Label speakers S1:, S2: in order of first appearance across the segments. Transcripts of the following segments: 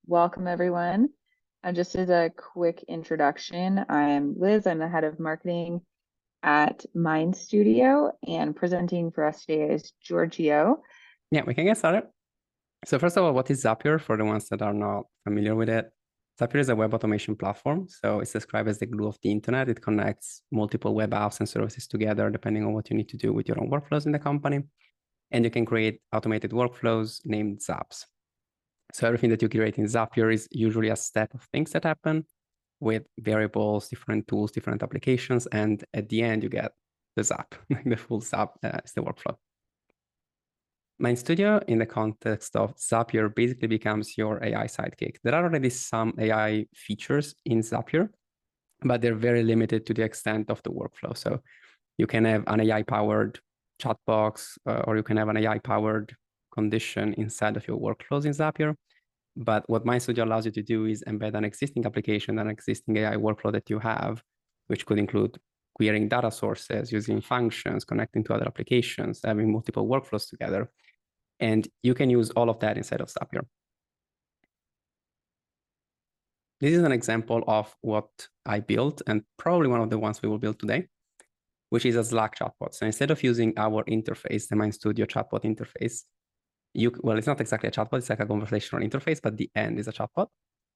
S1: Welcome, everyone. Just as a quick introduction, I'm Liz. I'm the head of marketing at MindStudio, and presenting for us today is Giorgio.
S2: Yeah, we can get started. So first of all, what is Zapier for the ones that are not familiar with it? Zapier is a web automation platform. So it's described as the glue of the internet. It connects multiple web apps and services together, depending on what you need to do with your own workflows in the company. And you can create automated workflows named Zaps. So everything that you create in Zapier is usually a set of things that happen with variables, different tools, different applications. And at the end, you get the Zap. The full Zap is the workflow. MindStudio, in the context of Zapier, basically becomes your AI sidekick. There are already some AI features in Zapier, but they're very limited to the extent of the workflow. So you can have an AI-powered chat box, or you can have an AI-powered condition inside of your workflows in Zapier. But what MindStudio allows you to do is embed an existing application, an existing AI workflow that you have, which could include querying data sources, using functions, connecting to other applications, having multiple workflows together. And you can use all of that inside of Zapier. This is an example of what I built, and probably one of the ones we will build today, which is a Slack chatbot. So instead of using our interface, the MindStudio chatbot interface, well, it's not exactly a chatbot, it's like a conversational interface, but the end is a chatbot.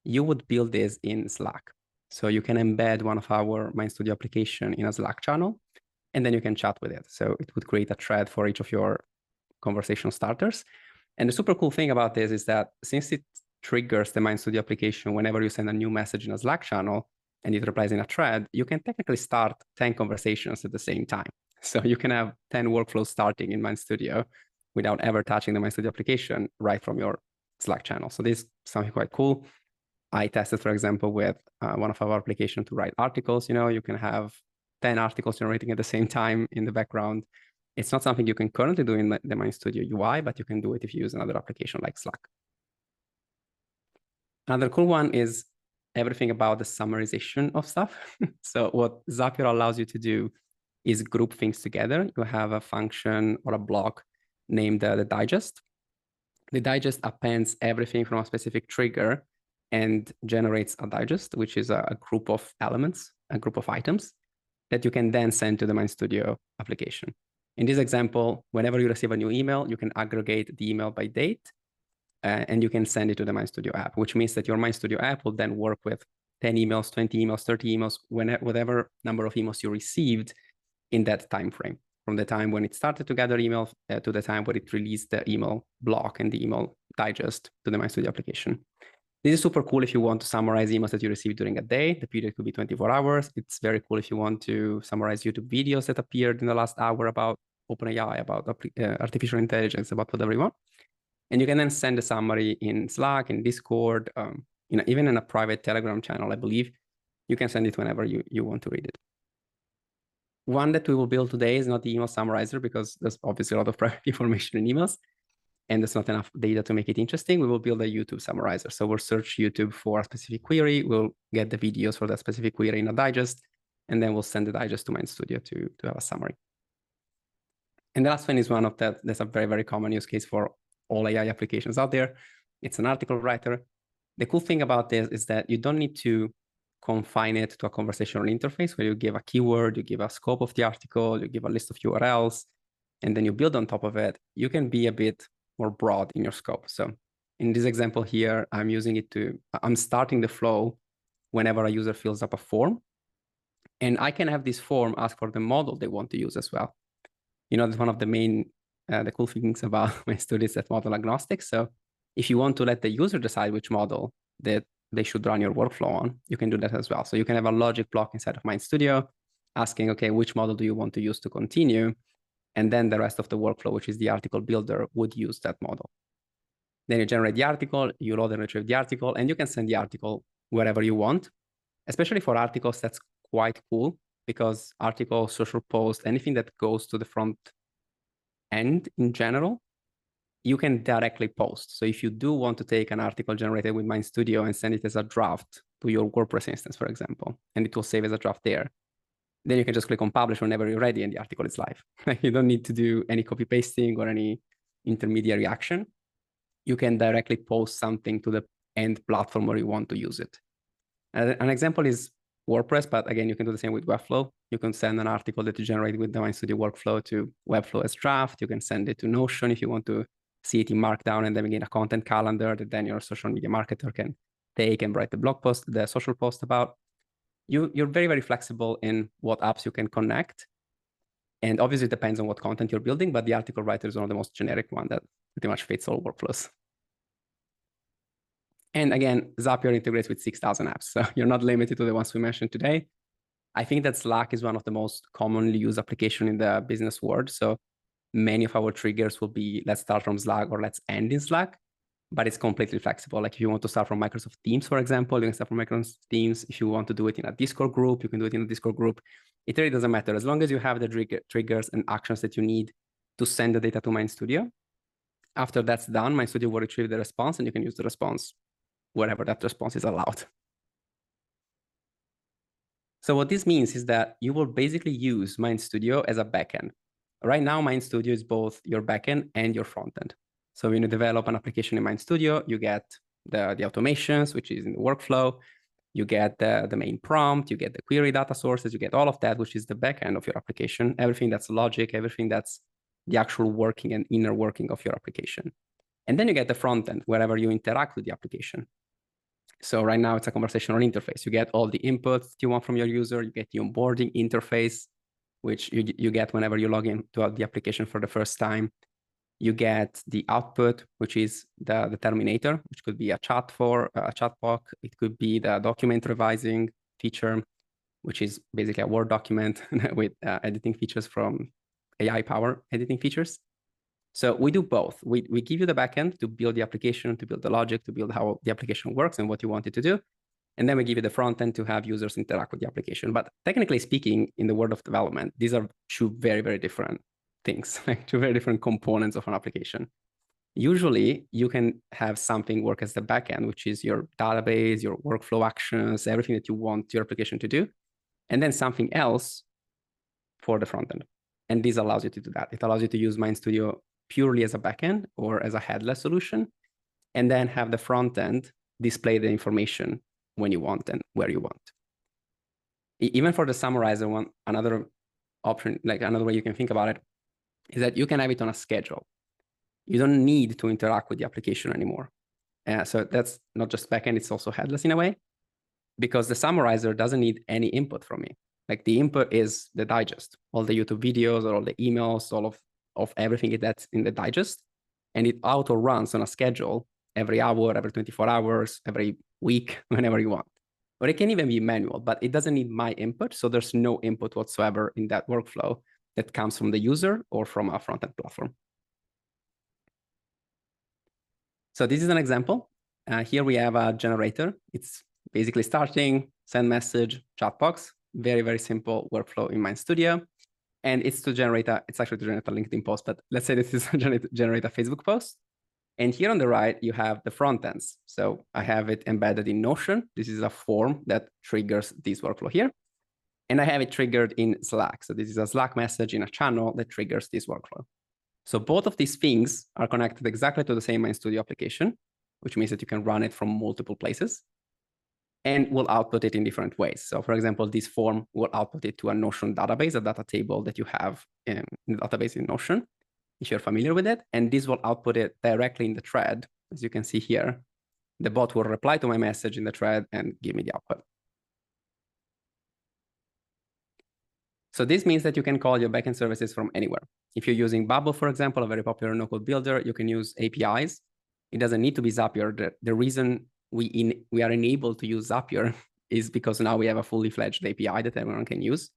S2: You would build this in Slack. So you can embed one of our MindStudio application in a Slack channel, and then you can chat with it. So it would create a thread for each of your conversation starters. And the super cool thing about this is that since it triggers the MindStudio application whenever you send a new message in a Slack channel and it replies in a thread, you can technically start 10 conversations at the same time. So you can have 10 workflows starting in MindStudio without ever touching the MindStudio application right from your Slack channel. So this is something quite cool. I tested, for example, with one of our applications to write articles. You can have 10 articles generating at the same time in the background. It's not something you can currently do in the MindStudio UI, but you can do it if you use another application like Slack. Another cool one is everything about the summarization of stuff. So what Zapier allows you to do is group things together. You have a function or a block named the digest. The digest appends everything from a specific trigger and generates a digest, which is a group of elements, a group of items that you can then send to the MindStudio application. In this example, whenever you receive a new email, you can aggregate the email by date, and you can send it to the MindStudio app, which means that your MindStudio app will then work with 10 emails, 20 emails, 30 emails, whatever number of emails you received in that time frame, from the time when it started to gather emails to the time when it released the email block and the email digest to the MindStudio application. This is super cool if you want to summarize emails that you received during a day. The period could be 24 hours. It's very cool if you want to summarize YouTube videos that appeared in the last hour about OpenAI, about artificial intelligence, about whatever you want. And you can then send a summary in Slack, in Discord, even in a private Telegram channel, I believe. You can send it whenever you want to read it. One that we will build today is not the email summarizer, because there's obviously a lot of private information in emails, and there's not enough data to make it interesting. We will build a YouTube summarizer. So we'll search YouTube for a specific query. We'll get the videos for that specific query in a digest, and then we'll send the digest to MindStudio to have a summary. And the last one is one of that. That's a very, very common use case for all AI applications out there. It's an article writer. The cool thing about this is that you don't need to confine it to a conversational interface where you give a keyword, you give a scope of the article, you give a list of URLs, and then you build on top of it. You can be a bit more broad in your scope. So in this example here, I'm starting the flow whenever a user fills up a form. And I can have this form ask for the model they want to use as well. That's one of the main, the cool things about MindStudio is that model agnostic. So if you want to let the user decide which model that they should run your workflow on, you can do that as well. So you can have a logic block inside of MindStudio asking, okay, which model do you want to use to continue? And then the rest of the workflow, which is the article builder, would use that model. Then you generate the article, you load and retrieve the article, and you can send the article wherever you want. Especially for articles, that's quite cool, because articles, social posts, anything that goes to the front end in general, you can directly post. So if you do want to take an article generated with MindStudio and send it as a draft to your WordPress instance, for example, and it will save as a draft there, then you can just click on publish whenever you're ready and the article is live. You don't need to do any copy pasting or any intermediary action. You can directly post something to the and platform where you want to use it. An example is WordPress, but again, you can do the same with Webflow. You can send an article that you generate with the MindStudio workflow to Webflow as draft. You can send it to Notion if you want to see it in Markdown and then begin a content calendar that then your social media marketer can take and write the blog post, the social post about. You're very, very flexible in what apps you can connect. And obviously it depends on what content you're building, but the article writer is one of the most generic one that pretty much fits all workflows. And again, Zapier integrates with 6,000 apps. So you're not limited to the ones we mentioned today. I think that Slack is one of the most commonly used application in the business world. So many of our triggers will be, let's start from Slack or let's end in Slack, but it's completely flexible. Like if you want to start from Microsoft Teams, for example, you can start from Microsoft Teams. If you want to do it in a Discord group, you can do it in a Discord group. It really doesn't matter. As long as you have the triggers and actions that you need to send the data to MindStudio. After that's done, MindStudio will retrieve the response and you can use the response wherever that response is allowed. So what this means is that you will basically use MindStudio as a backend. Right now, MindStudio is both your backend and your frontend. So when you develop an application in MindStudio, you get the automations, which is in the workflow. You get the main prompt, you get the query data sources, you get all of that, which is the backend of your application, everything that's logic, everything that's the actual working and inner working of your application. And then you get the frontend, wherever you interact with the application. So right now it's a conversational interface. You get all the inputs you want from your user. You get the onboarding interface, which you get whenever you log into the application for the first time. You get the output, which is the terminator, which could be a chat box. It could be the document revising feature, which is basically a Word document with editing features from AI power editing features. So we do both. We give you the backend to build the application, to build the logic, to build how the application works and what you want it to do. And then we give you the front end to have users interact with the application. But technically speaking, in the world of development, these are two very, very different things, like two very different components of an application. Usually, you can have something work as the backend, which is your database, your workflow actions, everything that you want your application to do, and then something else for the front end. And this allows you to do that. It allows you to use MindStudio purely as a backend or as a headless solution, and then have the front end display the information when you want and where you want. Even for the summarizer one, another option, like another way you can think about it, is that you can have it on a schedule. You don't need to interact with the application anymore. So that's not just backend, it's also headless in a way, because the summarizer doesn't need any input from me. Like the input is the digest, all the YouTube videos or all the emails, all of everything that's in the digest, and it auto runs on a schedule every hour, every 24 hours, every week, whenever you want. Or it can even be manual, but it doesn't need my input. So there's no input whatsoever in that workflow that comes from the user or from a front-end platform. So this is an example. Here we have a generator. It's basically starting, send message, chat box, very, very simple workflow in MindStudio. And it's to generate it's actually to generate a LinkedIn post, but let's say this is generate a Facebook post. And here on the right, you have the front ends. So I have it embedded in Notion. This is a form that triggers this workflow here. And I have it triggered in Slack. So this is a Slack message in a channel that triggers this workflow. So both of these things are connected exactly to the same MindStudio application, which means that you can run it from multiple places and will output it in different ways. So for example, this form will output it to a Notion database, a data table that you have in the database in Notion, if you're familiar with it. And this will output it directly in the thread. As you can see here, the bot will reply to my message in the thread and give me the output. So this means that you can call your backend services from anywhere. If you're using Bubble, for example, a very popular no-code builder, you can use APIs. It doesn't need to be Zapier. The reason we are enabled to use Zapier is because now we have a fully fledged API that everyone can use.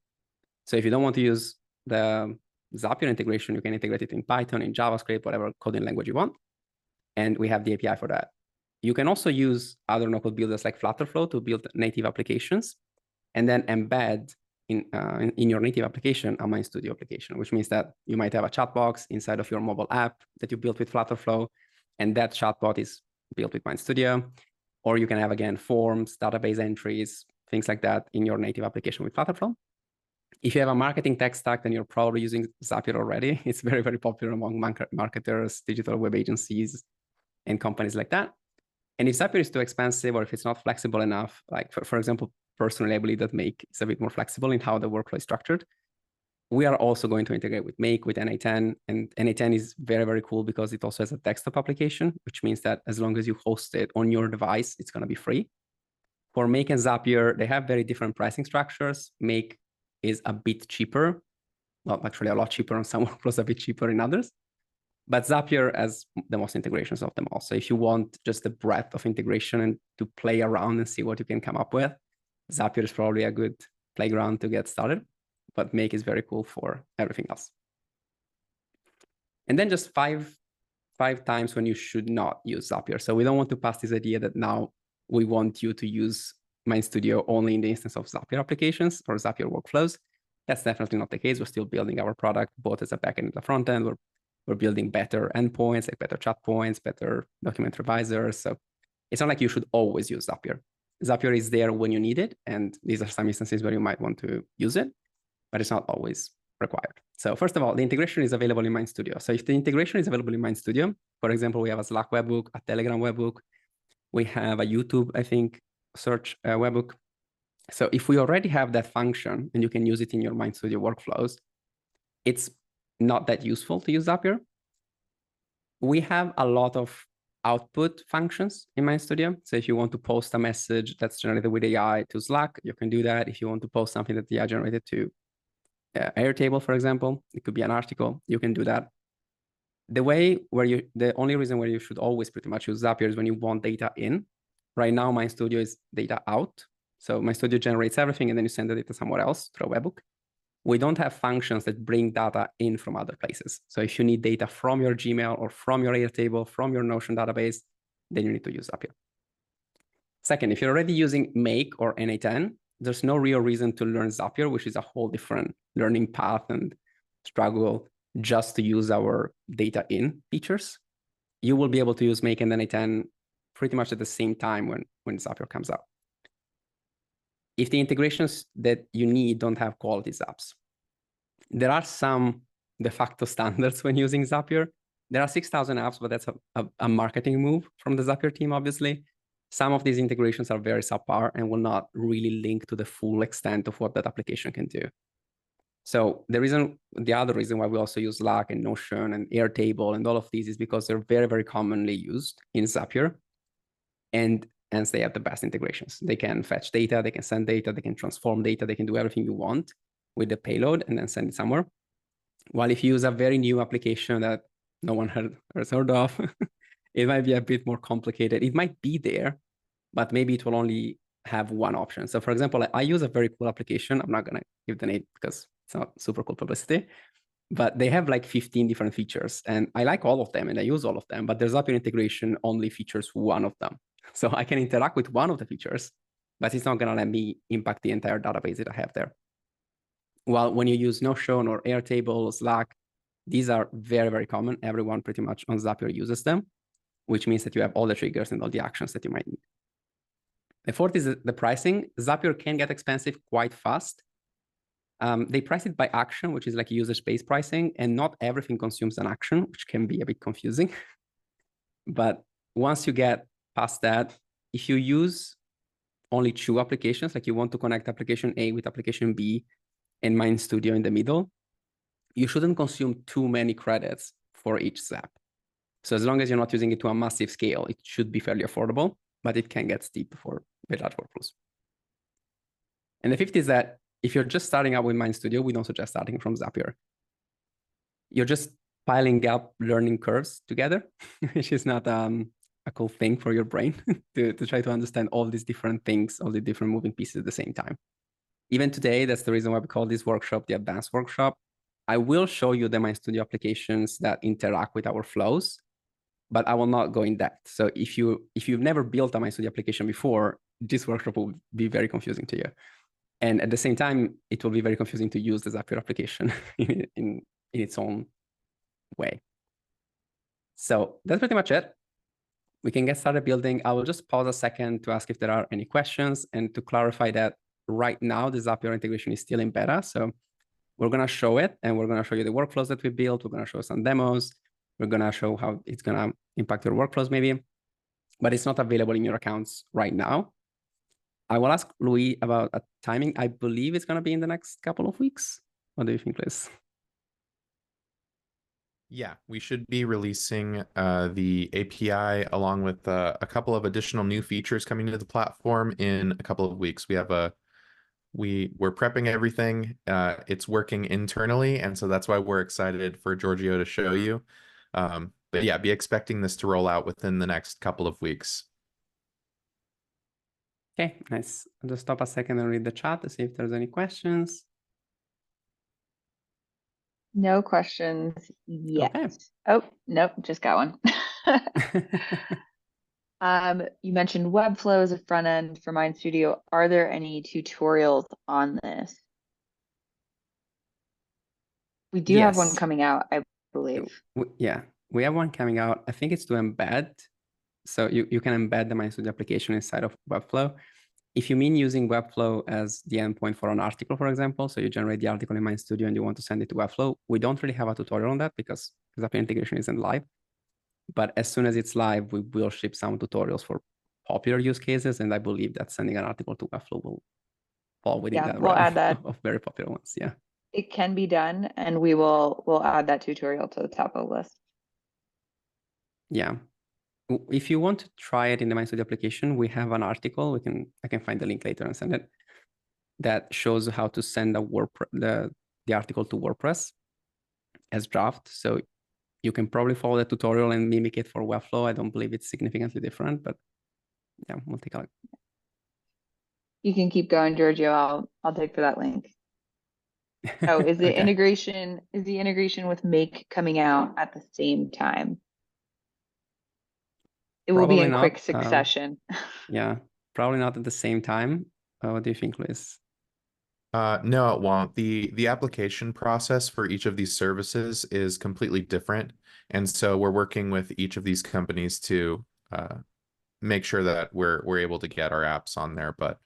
S2: So if you don't want to use the Zapier integration, you can integrate it in Python, in JavaScript, whatever coding language you want. And we have the API for that. You can also use other no-code builders like Flutterflow to build native applications and then embed in your native application a MindStudio application, which means that you might have a chat box inside of your mobile app that you built with Flutterflow, and that chatbot is built with MindStudio. Or you can have, again, forms, database entries, things like that in your native application with Flutterflow. If you have a marketing tech stack, then you're probably using Zapier already. It's very, very popular among marketers, digital web agencies, and companies like that. And if Zapier is too expensive or if it's not flexible enough, like for example, personally, I believe that Make is a bit more flexible in how the workflow is structured. We are also going to integrate with Make, with NA10, and NA10 is very, very cool because it also has a desktop application, which means that as long as you host it on your device, it's going to be free. For Make and Zapier, they have very different pricing structures. Make is a bit cheaper. Well, actually a lot cheaper on some workflows, a bit cheaper in others. But Zapier has the most integrations of them all. So if you want just the breadth of integration and to play around and see what you can come up with, Zapier is probably a good playground to get started. But Make is very cool for everything else. And then just five times when you should not use Zapier. So we don't want to pass this idea that now we want you to use MindStudio only in the instance of Zapier applications or Zapier workflows. That's definitely not the case. We're still building our product both as a backend and a front end. We're building better endpoints, like better chat points, better document revisers. So it's not like you should always use Zapier. Zapier is there when you need it. And these are some instances where you might want to use it, but it's not always required. So first of all, the integration is available in MindStudio. So if the integration is available in MindStudio, for example, we have a Slack webhook, a Telegram webhook, we have a YouTube, I think, search webhook. So if we already have that function and you can use it in your MindStudio workflows, it's not that useful to use Zapier. We have a lot of output functions in MindStudio. So if you want to post a message that's generated with AI to Slack, you can do that. If you want to post something that the AI generated to Airtable, for example, it could be an article, you can do that. The only reason where you should always pretty much use Zapier is when you want data in. Right now, MindStudio is data out. So MindStudio generates everything and then you send the data somewhere else through a webhook. We don't have functions that bring data in from other places. So if you need data from your Gmail or from your Airtable, from your Notion database, then you need to use Zapier. Second, if you're already using Make or NA10, there's no real reason to learn Zapier, which is a whole different learning path and struggle just to use our data in features. You will be able to use Make and NA10 pretty much at the same time when Zapier comes out. If the integrations that you need don't have quality apps, there are some de facto standards when using Zapier. There are 6,000 apps, but that's a marketing move from the Zapier team, obviously. Some of these integrations are very subpar and will not really link to the full extent of what that application can do. So the other reason why we also use Slack and Notion and Airtable and all of these is because they're very, very commonly used in Zapier. And hence they have the best integrations. They can fetch data, they can send data, they can transform data, they can do everything you want with the payload and then send it somewhere. While if you use a very new application that no one has heard of, it might be a bit more complicated. It might be there, but maybe it will only have one option. So for example, I use a very cool application. I'm not going to give the name because it's not super cool publicity, but they have like 15 different features and I like all of them and I use all of them, but their Zapier integration only features one of them. So I can interact with one of the features, but it's not going to let me impact the entire database that I have there. While when you use Notion or Airtable, Slack, these are very, very common. Everyone pretty much on Zapier uses them, which means that you have all the triggers and all the actions that you might need. The fourth is the pricing. Zapier can get expensive quite fast. They price it by action, which is like usage-based pricing, and not everything consumes an action, which can be a bit confusing. But once you get past that, if you use only two applications, like you want to connect application A with application B and MindStudio in the middle, you shouldn't consume too many credits for each Zap. So as long as you're not using it to a massive scale, it should be fairly affordable, but it can get steep for very large workflows. And the fifth is that if you're just starting out with MindStudio, we don't suggest starting from Zapier. You're just piling up learning curves together, which is not a cool thing for your brain to try to understand all these different things, all the different moving pieces at the same time. Even today, that's the reason why we call this workshop the advanced workshop. I will show you the MindStudio applications that interact with our flows, but I will not go in depth. So if you've never built a MindStudio application before, this workshop will be very confusing to you. And at the same time, it will be very confusing to use the Zapier application in its own way. So that's pretty much it. We can get started building. I will just pause a second to ask if there are any questions and to clarify that right now, the Zapier integration is still in beta. So we're going to show it and we're going to show you the workflows that we built. We're going to show some demos. We're going to show how it's going to impact your workflows maybe. but it's not available in your accounts right now. I will ask Louis about a timing. I believe it's going to be in the next couple of weeks. What do you think, Liz?
S3: Yeah, we should be releasing the API along with a couple of additional new features coming to the platform in a couple of weeks. We're prepping everything. It's working internally, and so that's why we're excited for Giorgio to show you. But yeah, be expecting this to roll out within the next couple of weeks.
S2: Okay, nice. I'll just stop a second and read the chat to see if there's any questions.
S1: No questions yet.
S2: Okay.
S1: Oh, nope, just got one. You mentioned Webflow as a front end for MindStudio. Are there any tutorials on this? We do have one
S2: Yes.
S1: coming out, I believe.
S2: Yeah, we have one coming out. I think it's to embed. So you can embed the MindStudio application inside of Webflow. If you mean using Webflow as the endpoint for an article, for example, so you generate the article in MindStudio and you want to send it to Webflow, we don't really have a tutorial on that because Zapier integration isn't live. But as soon as it's live, we will ship some tutorials for popular use cases. And I believe that sending an article to Webflow will fall within that
S1: we'll
S2: realm
S1: add that.
S2: of very popular ones. Yeah.
S1: It can be done, and we'll add that tutorial to the top of the list.
S2: Yeah. If you want to try it in the MindStudio application, we have an article. I can find the link later and send it. That shows how to send the article to WordPress as draft. So you can probably follow the tutorial and mimic it for Webflow. I don't believe it's significantly different, but yeah, we'll take a look.
S1: You can keep going, Giorgio. I'll dig for that link. Oh, is the
S2: Okay.
S1: integration with Make coming out at the same time? It will
S2: Probably
S1: be in
S2: not.
S1: quick succession.
S2: Yeah, probably not at the same time. What do you think, Liz?
S3: No, it won't. The application process for each of these services is completely different. And so we're working with each of these companies to make sure that we're able to get our apps on there. But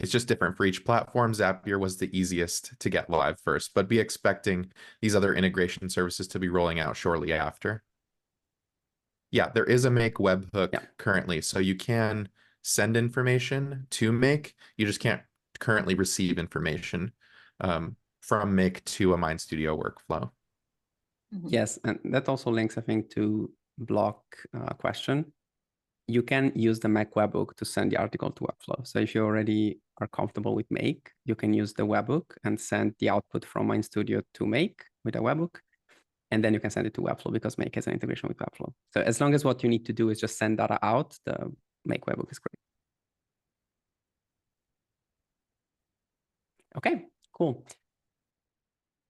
S3: it's just different for each platform. Zapier was the easiest to get live first, but be expecting these other integration services to be rolling out shortly after. Yeah, there is a Make webhook currently, so you can send information to Make. You just can't currently receive information from Make to a MindStudio workflow.
S2: Yes, and that also links, I think, to block question. You can use the Mac webhook to send the article to Webflow. So if you already are comfortable with Make, you can use the webhook and send the output from MindStudio to Make with a webhook. And then you can send it to Webflow because Make has an integration with Webflow. So as long as what you need to do is just send data out, the Make webhook is great. Okay, cool.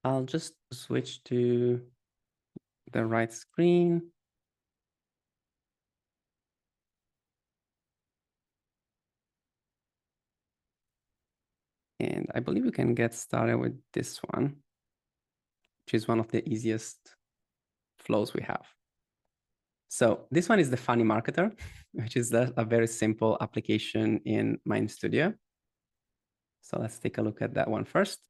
S2: I'll just switch to the right screen. And I believe we can get started with this one, which is one of the easiest flows we have. So this one is the Funny Marketer, which is a very simple application in MindStudio. So let's take a look at that one first.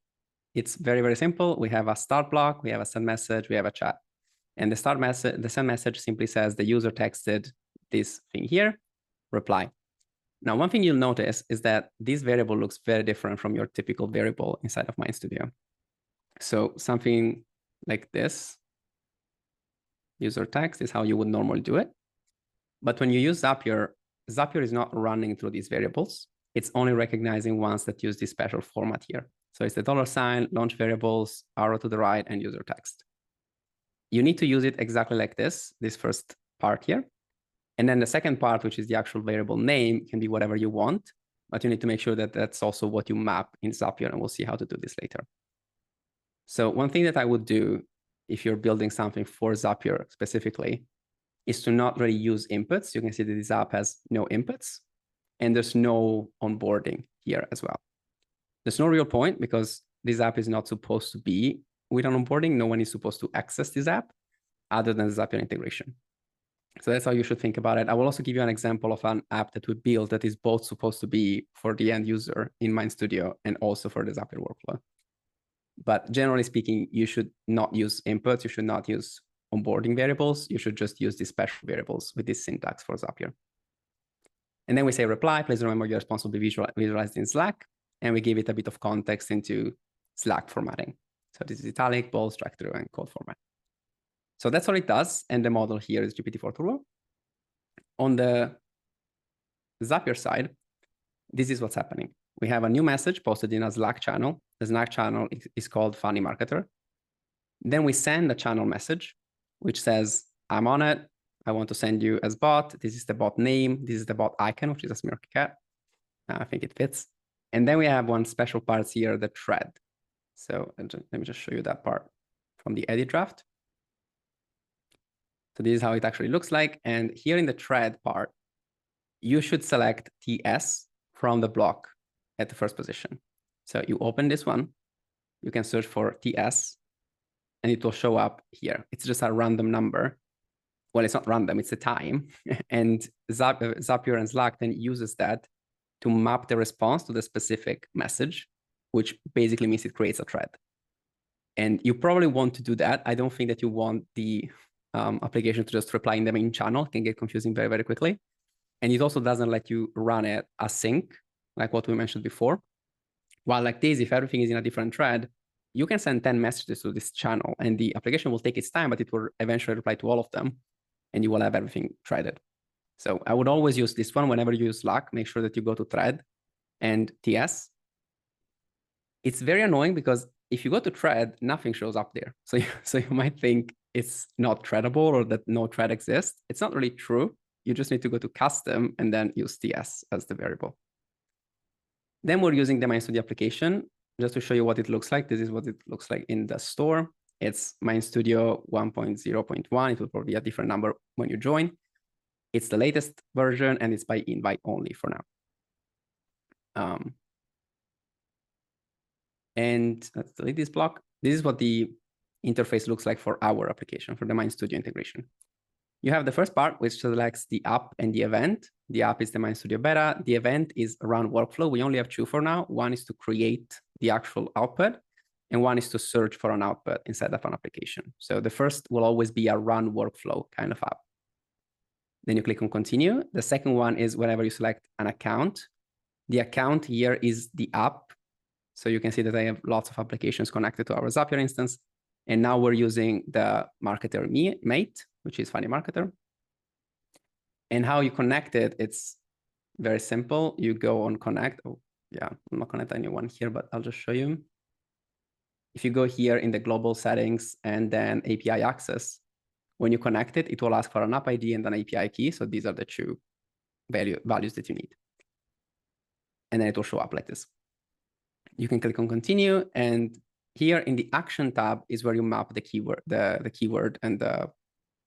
S2: It's very, very simple. We have a start block, we have a send message, we have a chat. And the send message simply says the user texted this thing here, reply. Now, one thing you'll notice is that this variable looks very different from your typical variable inside of MindStudio. So something like this, user text, is how you would normally do it. But when you use Zapier, Zapier is not running through these variables. It's only recognizing ones that use this special format here. So it's the $sign, launch variables, arrow to the right, and user text. You need to use it exactly like this first part here. And then the second part, which is the actual variable name, can be whatever you want, but you need to make sure that that's also what you map in Zapier, and we'll see how to do this later. So one thing that I would do if you're building something for Zapier specifically is to not really use inputs. You can see that this app has no inputs, and there's no onboarding here as well. There's no real point because this app is not supposed to be with an onboarding. No one is supposed to access this app other than the Zapier integration. So that's how you should think about it. I will also give you an example of an app that we built that is both supposed to be for the end user in MindStudio and also for the Zapier workflow. But generally speaking, you should not use inputs. You should not use onboarding variables, you should just use these special variables with this syntax for Zapier. And then we say reply, please remember your response will be visualized in Slack. And we give it a bit of context into Slack formatting. So this is italic, bold, strike through, and code format. So that's what it does. And the model here is GPT-4 Turbo. On the Zapier side, this is what's happening. We have a new message posted in a Slack channel. The Slack channel is called Funny Marketer. Then we send a channel message, which says, I'm on it. I want to send you as bot. This is the bot name. This is the bot icon, which is a smirky cat. I think it fits. And then we have one special part here, the thread. So let me just show you that part from the edit draft. So this is how it actually looks like. And here in the thread part, you should select TS from the block at the first position. So you open this one, you can search for TS, and it will show up here. It's just a random number. Well, it's not random, it's a time. And Zapier and Slack then uses that to map the response to the specific message, which basically means it creates a thread. And you probably want to do that. I don't think that you want the application to just reply in the main channel. It can get confusing very, very quickly. And it also doesn't let you run it async, like what we mentioned before. While like this, if everything is in a different thread, you can send 10 messages to this channel and the application will take its time, but it will eventually reply to all of them and you will have everything threaded. So I would always use this one whenever you use Slack. Make sure that you go to thread and TS. It's very annoying because if you go to thread, nothing shows up there. So you might think it's not threadable or that no thread exists. It's not really true. You just need to go to custom and then use TS as the variable. Then we're using the MindStudio application just to show you what it looks like. This is what it looks like in the store. It's MindStudio 1.0.1. It will probably be a different number when you join. It's the latest version and it's by invite only for now. And let's delete this block. This is what the interface looks like for our application, for the MindStudio integration. You have the first part, which selects the app and the event. The app is the MindStudio beta. The event is run workflow. We only have two for now. One is to create the actual output, and one is to search for an output inside of an application. So the first will always be a run workflow kind of app. Then you click on continue. The second one is whenever you select an account. The account here is the app. So you can see that I have lots of applications connected to our Zapier instance. And now we're using the marketer mate, which is Funny Marketer. And how you connect it, it's very simple. You go on connect. Oh, yeah, I'm not connecting anyone here, but I'll just show you. If you go here in the global settings and then API access, when you connect it, it will ask for an app ID and an API key. So these are the two values that you need. And then it will show up like this. You can click on continue, and here in the action tab is where you map the keyword, the keyword and the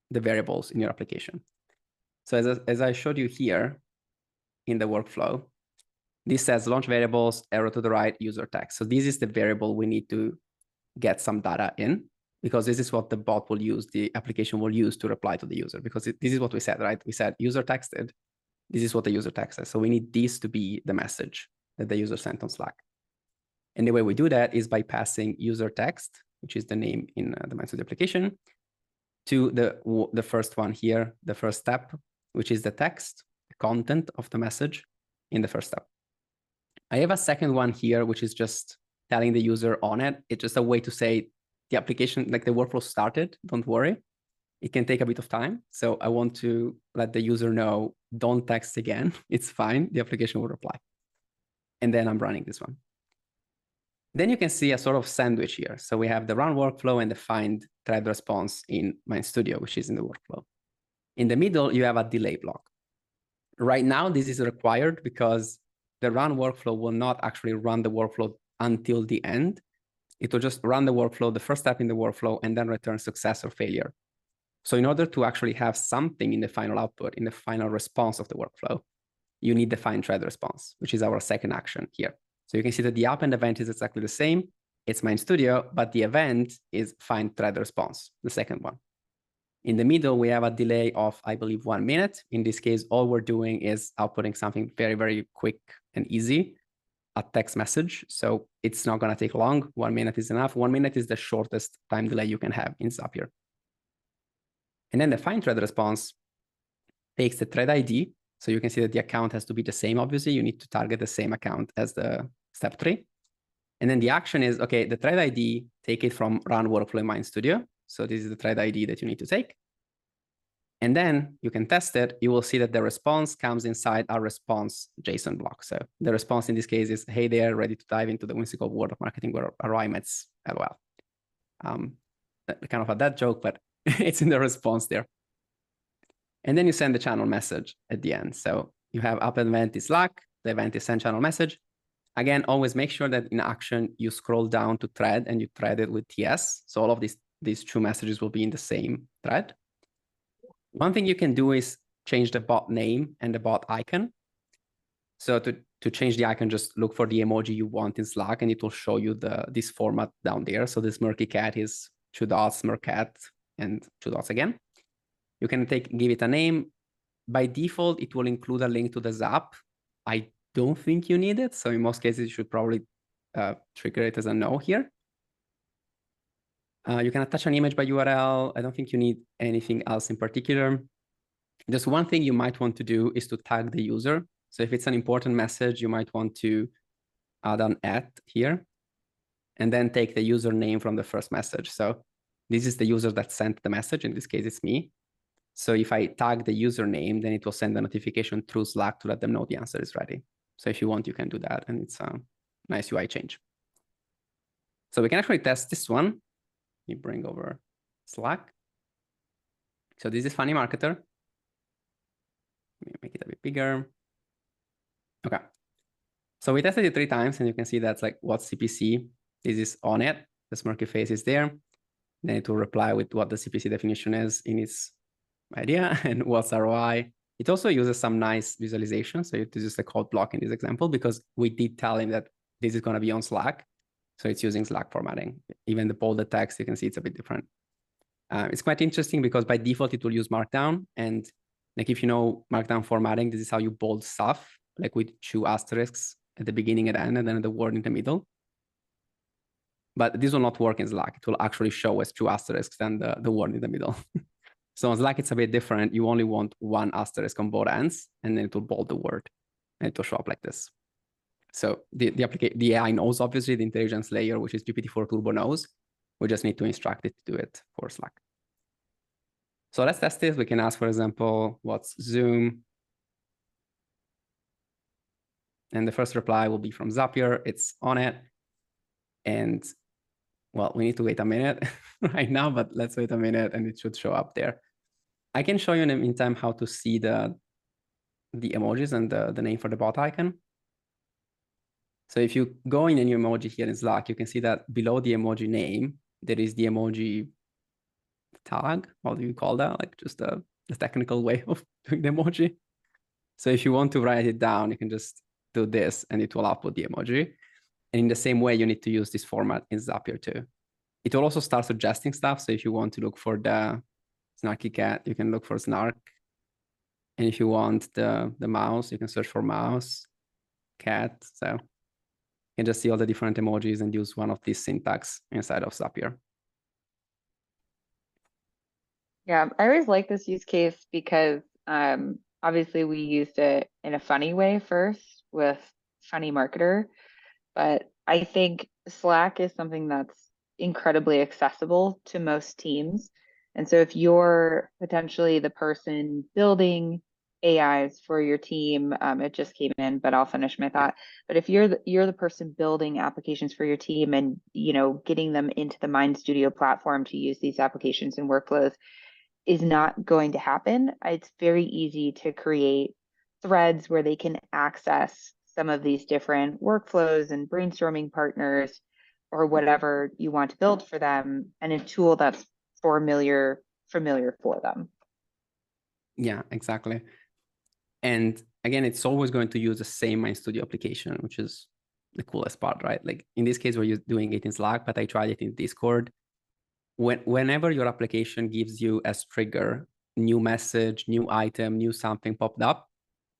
S2: variables in your application. So as I showed you here in the workflow, this says launch variables, arrow to the right, user text. So this is the variable we need to get some data in, because this is what the bot will use, the application will use to reply to the user, because this is what we said, right? We said user texted. This is what the user text says. So we need this to be the message that the user sent on Slack. And the way we do that is by passing user text, which is the name in the MindStudio application, to the first one here, the first step, which is the text, the content of the message in the first step. I have a second one here, which is just telling the user on it. It's just a way to say the application, like the workflow started, don't worry. It can take a bit of time. So I want to let the user know, don't text again. It's fine. The application will reply. And then I'm running this one. Then you can see a sort of sandwich here. So we have the run workflow and the find thread response in MindStudio, which is in the workflow. In the middle, you have a delay block. Right now, this is required because the run workflow will not actually run the workflow until the end. It will just run the workflow, the first step in the workflow, and then return success or failure. So in order to actually have something in the final output, in the final response of the workflow, you need the find thread response, which is our second action here. So you can see that the app and event is exactly the same. It's MindStudio, but the event is find thread response, the second one. In the middle, we have a delay of, I believe, 1 minute. In this case, all we're doing is outputting something very, very quick and easy, a text message. So it's not going to take long. 1 minute is enough. 1 minute is the shortest time delay you can have in Zapier. And then the find thread response takes the thread ID. So you can see that the account has to be the same. Obviously, you need to target the same account as the step 3. And then the action is, okay, the thread ID, take it from run workflow in MindStudio. So this is the thread ID that you need to take. And then you can test it. You will see that the response comes inside our response JSON block. So the response in this case is, hey there, ready to dive into the whimsical world of marketing where ROI meets LOL. Kind of a dad joke, but it's in the response there. And then you send the channel message at the end. So you have up event is Slack, the event is send channel message. Again, always make sure that in action, you scroll down to thread and you thread it with TS. So all of these 2 messages will be in the same thread. One thing you can do is change the bot name and the bot icon. So to change the icon, just look for the emoji you want in Slack and it will show you this format down there. So this murky cat is 2 dots, murkat, and 2 dots again. You can give it a name. By default, it will include a link to the Zap. I don't think you need it. So in most cases, you should probably trigger it as a no here. You can attach an image by URL. I don't think you need anything else in particular. Just one thing you might want to do is to tag the user. So if it's an important message, you might want to add an @ here and then take the username from the first message. So this is the user that sent the message. In this case, it's me. So if I tag the username, then it will send a notification through Slack to let them know the answer is ready. So if you want, you can do that. And it's a nice UI change. So we can actually test this one. Let me bring over Slack. So this is Funny Marketer. Let me make it a bit bigger. Okay. So we tested it 3 times and you can see that's like what's CPC. This is on it. The smirky face is there. Then it will reply with what the CPC definition is in its idea and what's ROI. It also uses some nice visualization. So it uses a code block in this example because we did tell him that this is going to be on Slack. So it's using Slack formatting. Even the bolded text, you can see it's a bit different. It's quite interesting because by default, it will use Markdown. And like if you know Markdown formatting, this is how you bold stuff, like with 2 asterisks at the beginning and end, and then the word in the middle. But this will not work in Slack. It will actually show as 2 asterisks and the word in the middle. So on Slack, it's a bit different. You only want 1 asterisk on both ends, and then it will bold the word, and it will show up like this. So the AI knows, obviously, the intelligence layer, which is GPT-4 Turbo knows. We just need to instruct it to do it for Slack. So let's test this. We can ask, for example, what's Zoom? And the first reply will be from Zapier. It's on it. And well, we need to wait a minute right now, but let's wait a minute and it should show up there. I can show you in the meantime how to see the emojis and the name for the bot icon. So if you go in any emoji here in Slack, you can see that below the emoji name, there is the emoji tag. How do you call that? Like just the technical way of doing the emoji. So if you want to write it down, you can just do this and it will output the emoji. And in the same way, you need to use this format in Zapier too. It will also start suggesting stuff. So if you want to look for the snarky cat, you can look for snark. And if you want the mouse, you can search for mouse, cat. So you can just see all the different emojis and use one of these syntax inside of Zapier.
S1: Yeah, I always like this use case because obviously we used it in a funny way first with Funny Marketer, but I think Slack is something that's incredibly accessible to most teams. And so if you're potentially the person building AIs for your team, it just came in, but I'll finish my thought. But if you're the person building applications for your team and getting them into the MindStudio platform to use these applications and workflows is not going to happen. It's very easy to create threads where they can access some of these different workflows and brainstorming partners or whatever you want to build for them, and a tool that's familiar for them.
S2: Yeah, exactly. And again, it's always going to use the same MindStudio application, which is the coolest part, right? Like in this case, we're doing it in Slack, but I tried it in Discord. Whenever your application gives you as trigger, new message, new item, new something popped up,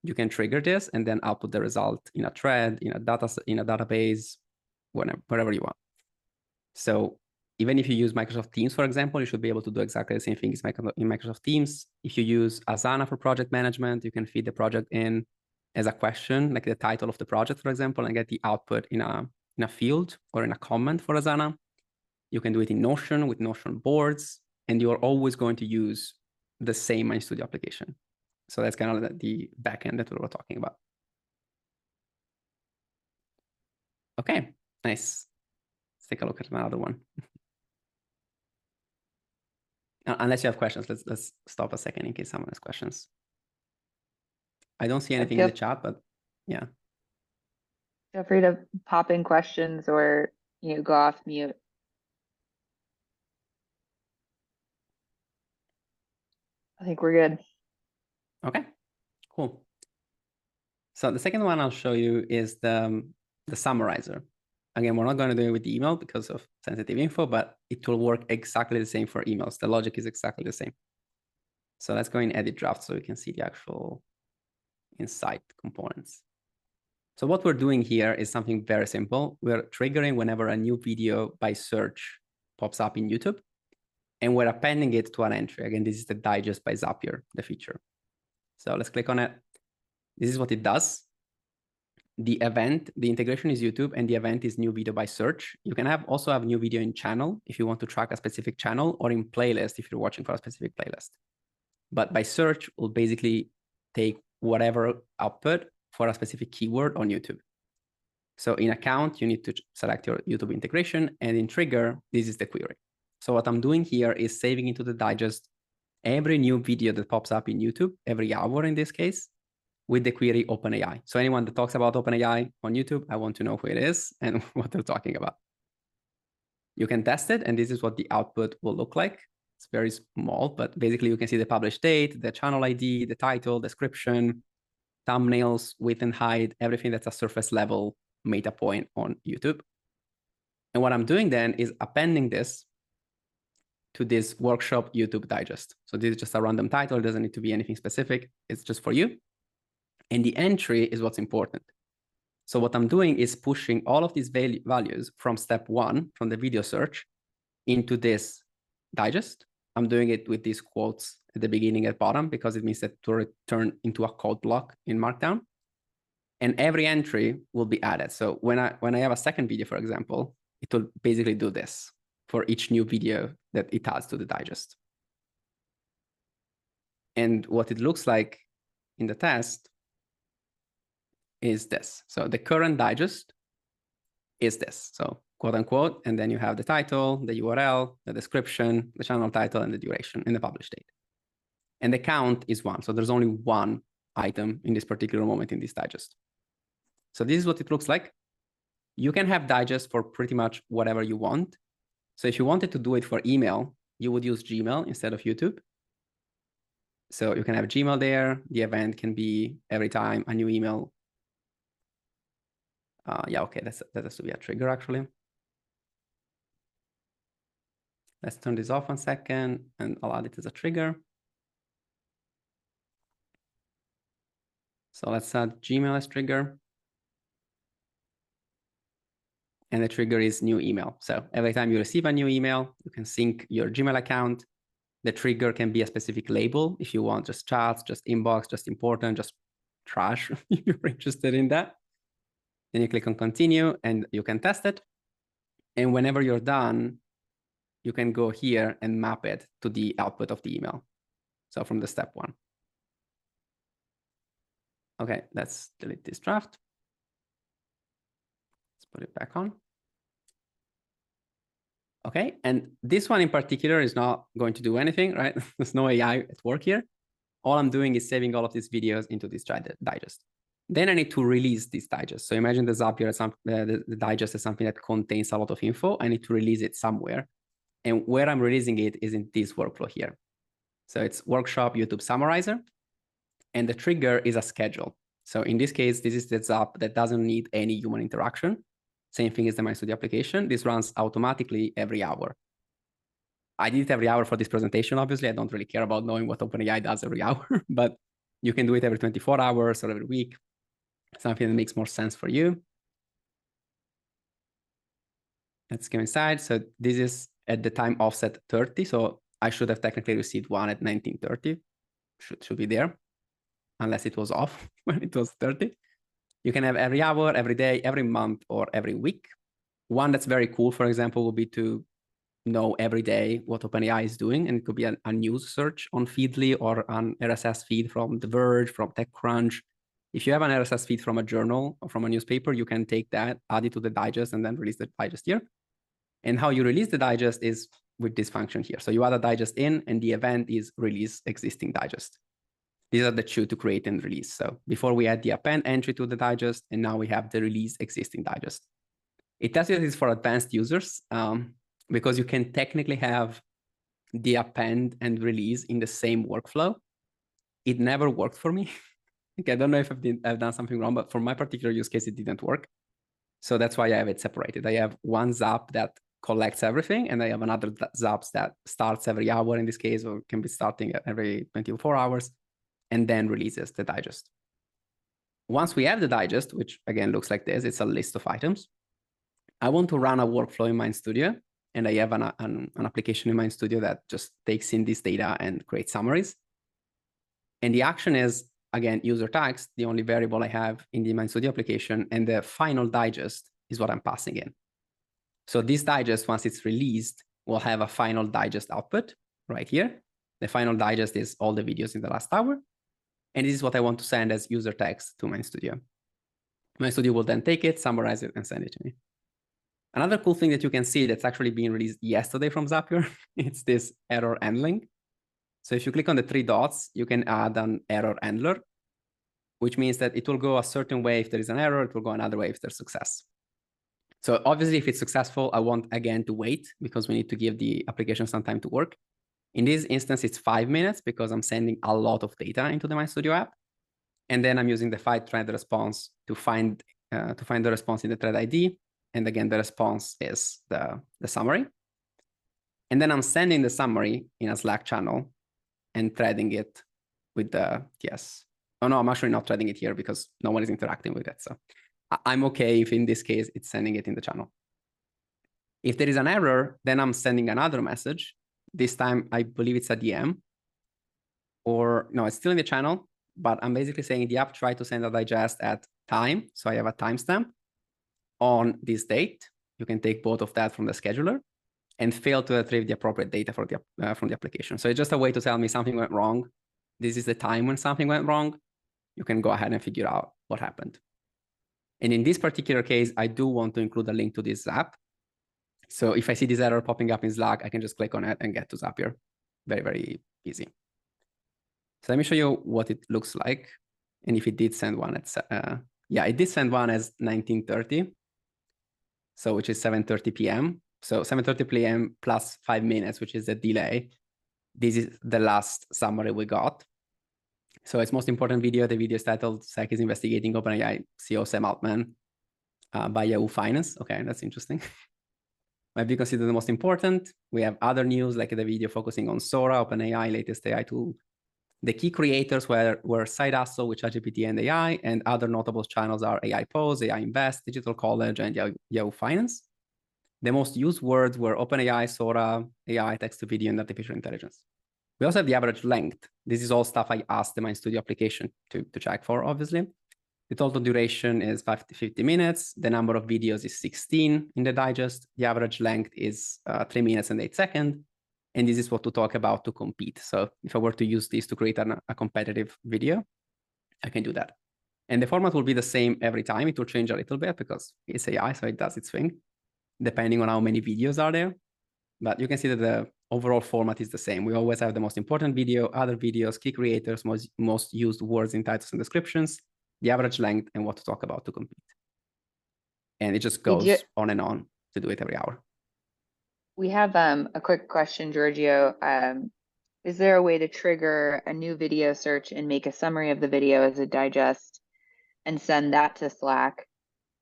S2: you can trigger this and then output the result in a thread, in a database, wherever you want. So even if you use Microsoft Teams, for example, you should be able to do exactly the same thing as in Microsoft Teams. If you use Asana for project management, you can feed the project in as a question, like the title of the project, for example, and get the output in a field or in a comment for Asana. You can do it in Notion with Notion boards, and you're always going to use the same MindStudio application. So that's kind of the backend that we were talking about. Okay, nice. Let's take a look at another one. Unless you have questions, let's stop a second in case someone has questions. I don't see anything in the chat, but yeah.
S1: Feel free to pop in questions or go off mute. I think we're good.
S2: Okay, cool. So the second one I'll show you is the summarizer. Again, we're not going to do it with the email because of sensitive info, but it will work exactly the same for emails. The logic is exactly the same. So let's go in edit draft so we can see the actual inside components. So what we're doing here is something very simple. We're triggering whenever a new video by search pops up in YouTube, and we're appending it to an entry. Again, this is the digest by Zapier, the feature. So let's click on it. This is what it does. The event, the integration is YouTube, and the event is new video by search. You can also have new video in channel if you want to track a specific channel, or in playlist if you're watching for a specific playlist. But by search, we'll basically take whatever output for a specific keyword on YouTube. So in account, you need to select your YouTube integration, and in trigger, this is the query. So what I'm doing here is saving into the digest every new video that pops up in YouTube, every hour in this case, with the query OpenAI. So anyone that talks about OpenAI on YouTube, I want to know who it is and what they're talking about. You can test it, and this is what the output will look like. It's very small, but basically you can see the published date, the channel ID, the title, description, thumbnails, width and height, everything that's a surface level meta point on YouTube. And what I'm doing then is appending this to this workshop YouTube digest. So this is just a random title. It doesn't need to be anything specific. It's just for you. And the entry is what's important. So what I'm doing is pushing all of these values from step one, from the video search, into this digest. I'm doing it with these quotes at the beginning at bottom because it means that to return into a code block in Markdown. And every entry will be added. So when I have a second video, for example, it will basically do this for each new video that it adds to the digest. And what it looks like in the test is this. So the current digest is this. So quote unquote, and then you have the title, the URL, the description, the channel title, and the duration and the published date. And the count is 1. So there's only one item in this particular moment in this digest. So this is what it looks like. You can have digest for pretty much whatever you want. So if you wanted to do it for email, you would use Gmail instead of YouTube. So you can have Gmail there. The event can be every time a new email. Yeah, okay, that has to be a trigger actually. Let's turn this off 1 second and I'll add it as a trigger. So let's add Gmail as trigger. And the trigger is new email. So every time you receive a new email, you can sync your Gmail account. The trigger can be a specific label if you want, just chats, just inbox, just important, just trash, if you're interested in that. Then you click on continue and you can test it. And whenever you're done, you can go here and map it to the output of the email. So from the step 1. Okay, let's delete this draft. Let's put it back on. Okay, and this one in particular is not going to do anything, right? There's no AI at work here. All I'm doing is saving all of these videos into this digest. Then I need to release this digest. So imagine the Zapier, the digest is something that contains a lot of info. I need to release it somewhere. And where I'm releasing it is in this workflow here. So it's workshop YouTube summarizer. And the trigger is a schedule. So in this case, this is the Zap that doesn't need any human interaction. Same thing as the MindStudio application. This runs automatically every hour. I did it every hour for this presentation, obviously. I don't really care about knowing what OpenAI does every hour, but you can do it every 24 hours or every week. Something that makes more sense for you. Let's go inside. So this is at the time offset 30. So I should have technically received one at 1930. Should be there, unless it was off when it was 30. You can have every hour, every day, every month, or every week. One that's very cool, for example, would be to know every day what OpenAI is doing. And it could be a news search on Feedly or an RSS feed from The Verge, from TechCrunch. If you have an RSS feed from a journal or from a newspaper, you can take that, add it to the digest, and then release the digest here. And how you release the digest is with this function here. So you add a digest in, and the event is release existing digest. These are the two to create and release. So before we add the append entry to the digest, and now we have the release existing digest. It tells you that it's for advanced users because you can technically have the append and release in the same workflow. It never worked for me. I don't know if I've done something wrong, but for my particular use case, it didn't work. So that's why I have it separated. I have one Zap that collects everything, and I have another Zaps that starts every hour in this case, or can be starting every 24 hours, and then releases the digest. Once we have the digest, which again looks like this, it's a list of items. I want to run a workflow in MindStudio, and I have an application in MindStudio that just takes in this data and creates summaries. And the action is, again, user text, the only variable I have in the MindStudio application, and the final digest is what I'm passing in. So this digest, once it's released, will have a final digest output right here. The final digest is all the videos in the last hour. And this is what I want to send as user text to MindStudio. MindStudio will then take it, summarize it, and send it to me. Another cool thing that you can see that's actually being released yesterday from Zapier, it's this error handling. So if you click on the three dots, you can add an error handler, which means that it will go a certain way if there is an error, it will go another way if there's success. So obviously, if it's successful, I want, again, to wait because we need to give the application some time to work. In this instance, it's 5 minutes because I'm sending a lot of data into the MindStudio app. And then I'm using the find thread response to find the response in the thread ID. And again, the response is the summary. And then I'm sending the summary in a Slack channel and threading it with the yes. Oh, no, I'm actually not threading it here because no one is interacting with it. So I'm okay if in this case, it's sending it in the channel. If there is an error, then I'm sending another message. This time, I believe it's a DM. Or no, it's still in the channel, but I'm basically saying the app try to send a digest at time. So I have a timestamp on this date. You can take both of that from the scheduler and fail to retrieve the appropriate data for from the application. So it's just a way to tell me something went wrong. This is the time when something went wrong. You can go ahead and figure out what happened. And in this particular case, I do want to include a link to this Zap. So if I see this error popping up in Slack, I can just click on it and get to Zapier. Very, very easy. So let me show you what it looks like. And if it did send one at, yeah, it did send one as 1930. So which is 7:30 p.m. So 7:30 p.m. plus 5 minutes, which is the delay. This is the last summary we got. So its most important video, the video is titled SEC is investigating OpenAI CEO Sam Altman by Yahoo Finance. Okay, that's interesting. Might be considered the most important. We have other news like the video focusing on Sora, OpenAI latest AI tool. The key creators were Side Hustle with ChatGPT and AI, and other notable channels are AI Pose, AI Invest, Digital College, and Yahoo Finance. The most used words were OpenAI, Sora, AI, text-to-video, and artificial intelligence. We also have the average length. This is all stuff I asked the MindStudio application to check for, obviously. The total duration is 50 minutes. The number of videos is 16 in the digest. The average length is 3 minutes and 8 seconds. And this is what to talk about to compete. So if I were to use this to create a competitive video, I can do that. And the format will be the same every time. It will change a little bit because it's AI, so it does its thing, depending on how many videos are there. But you can see that the overall format is the same. We always have the most important video, other videos, key creators, most used words in titles and descriptions, the average length, and what to talk about to compete. And it just goes on and on to do it every hour.
S1: We have a quick question, Giorgio. Is there a way to trigger a new video search and make a summary of the video as a digest and send that to Slack?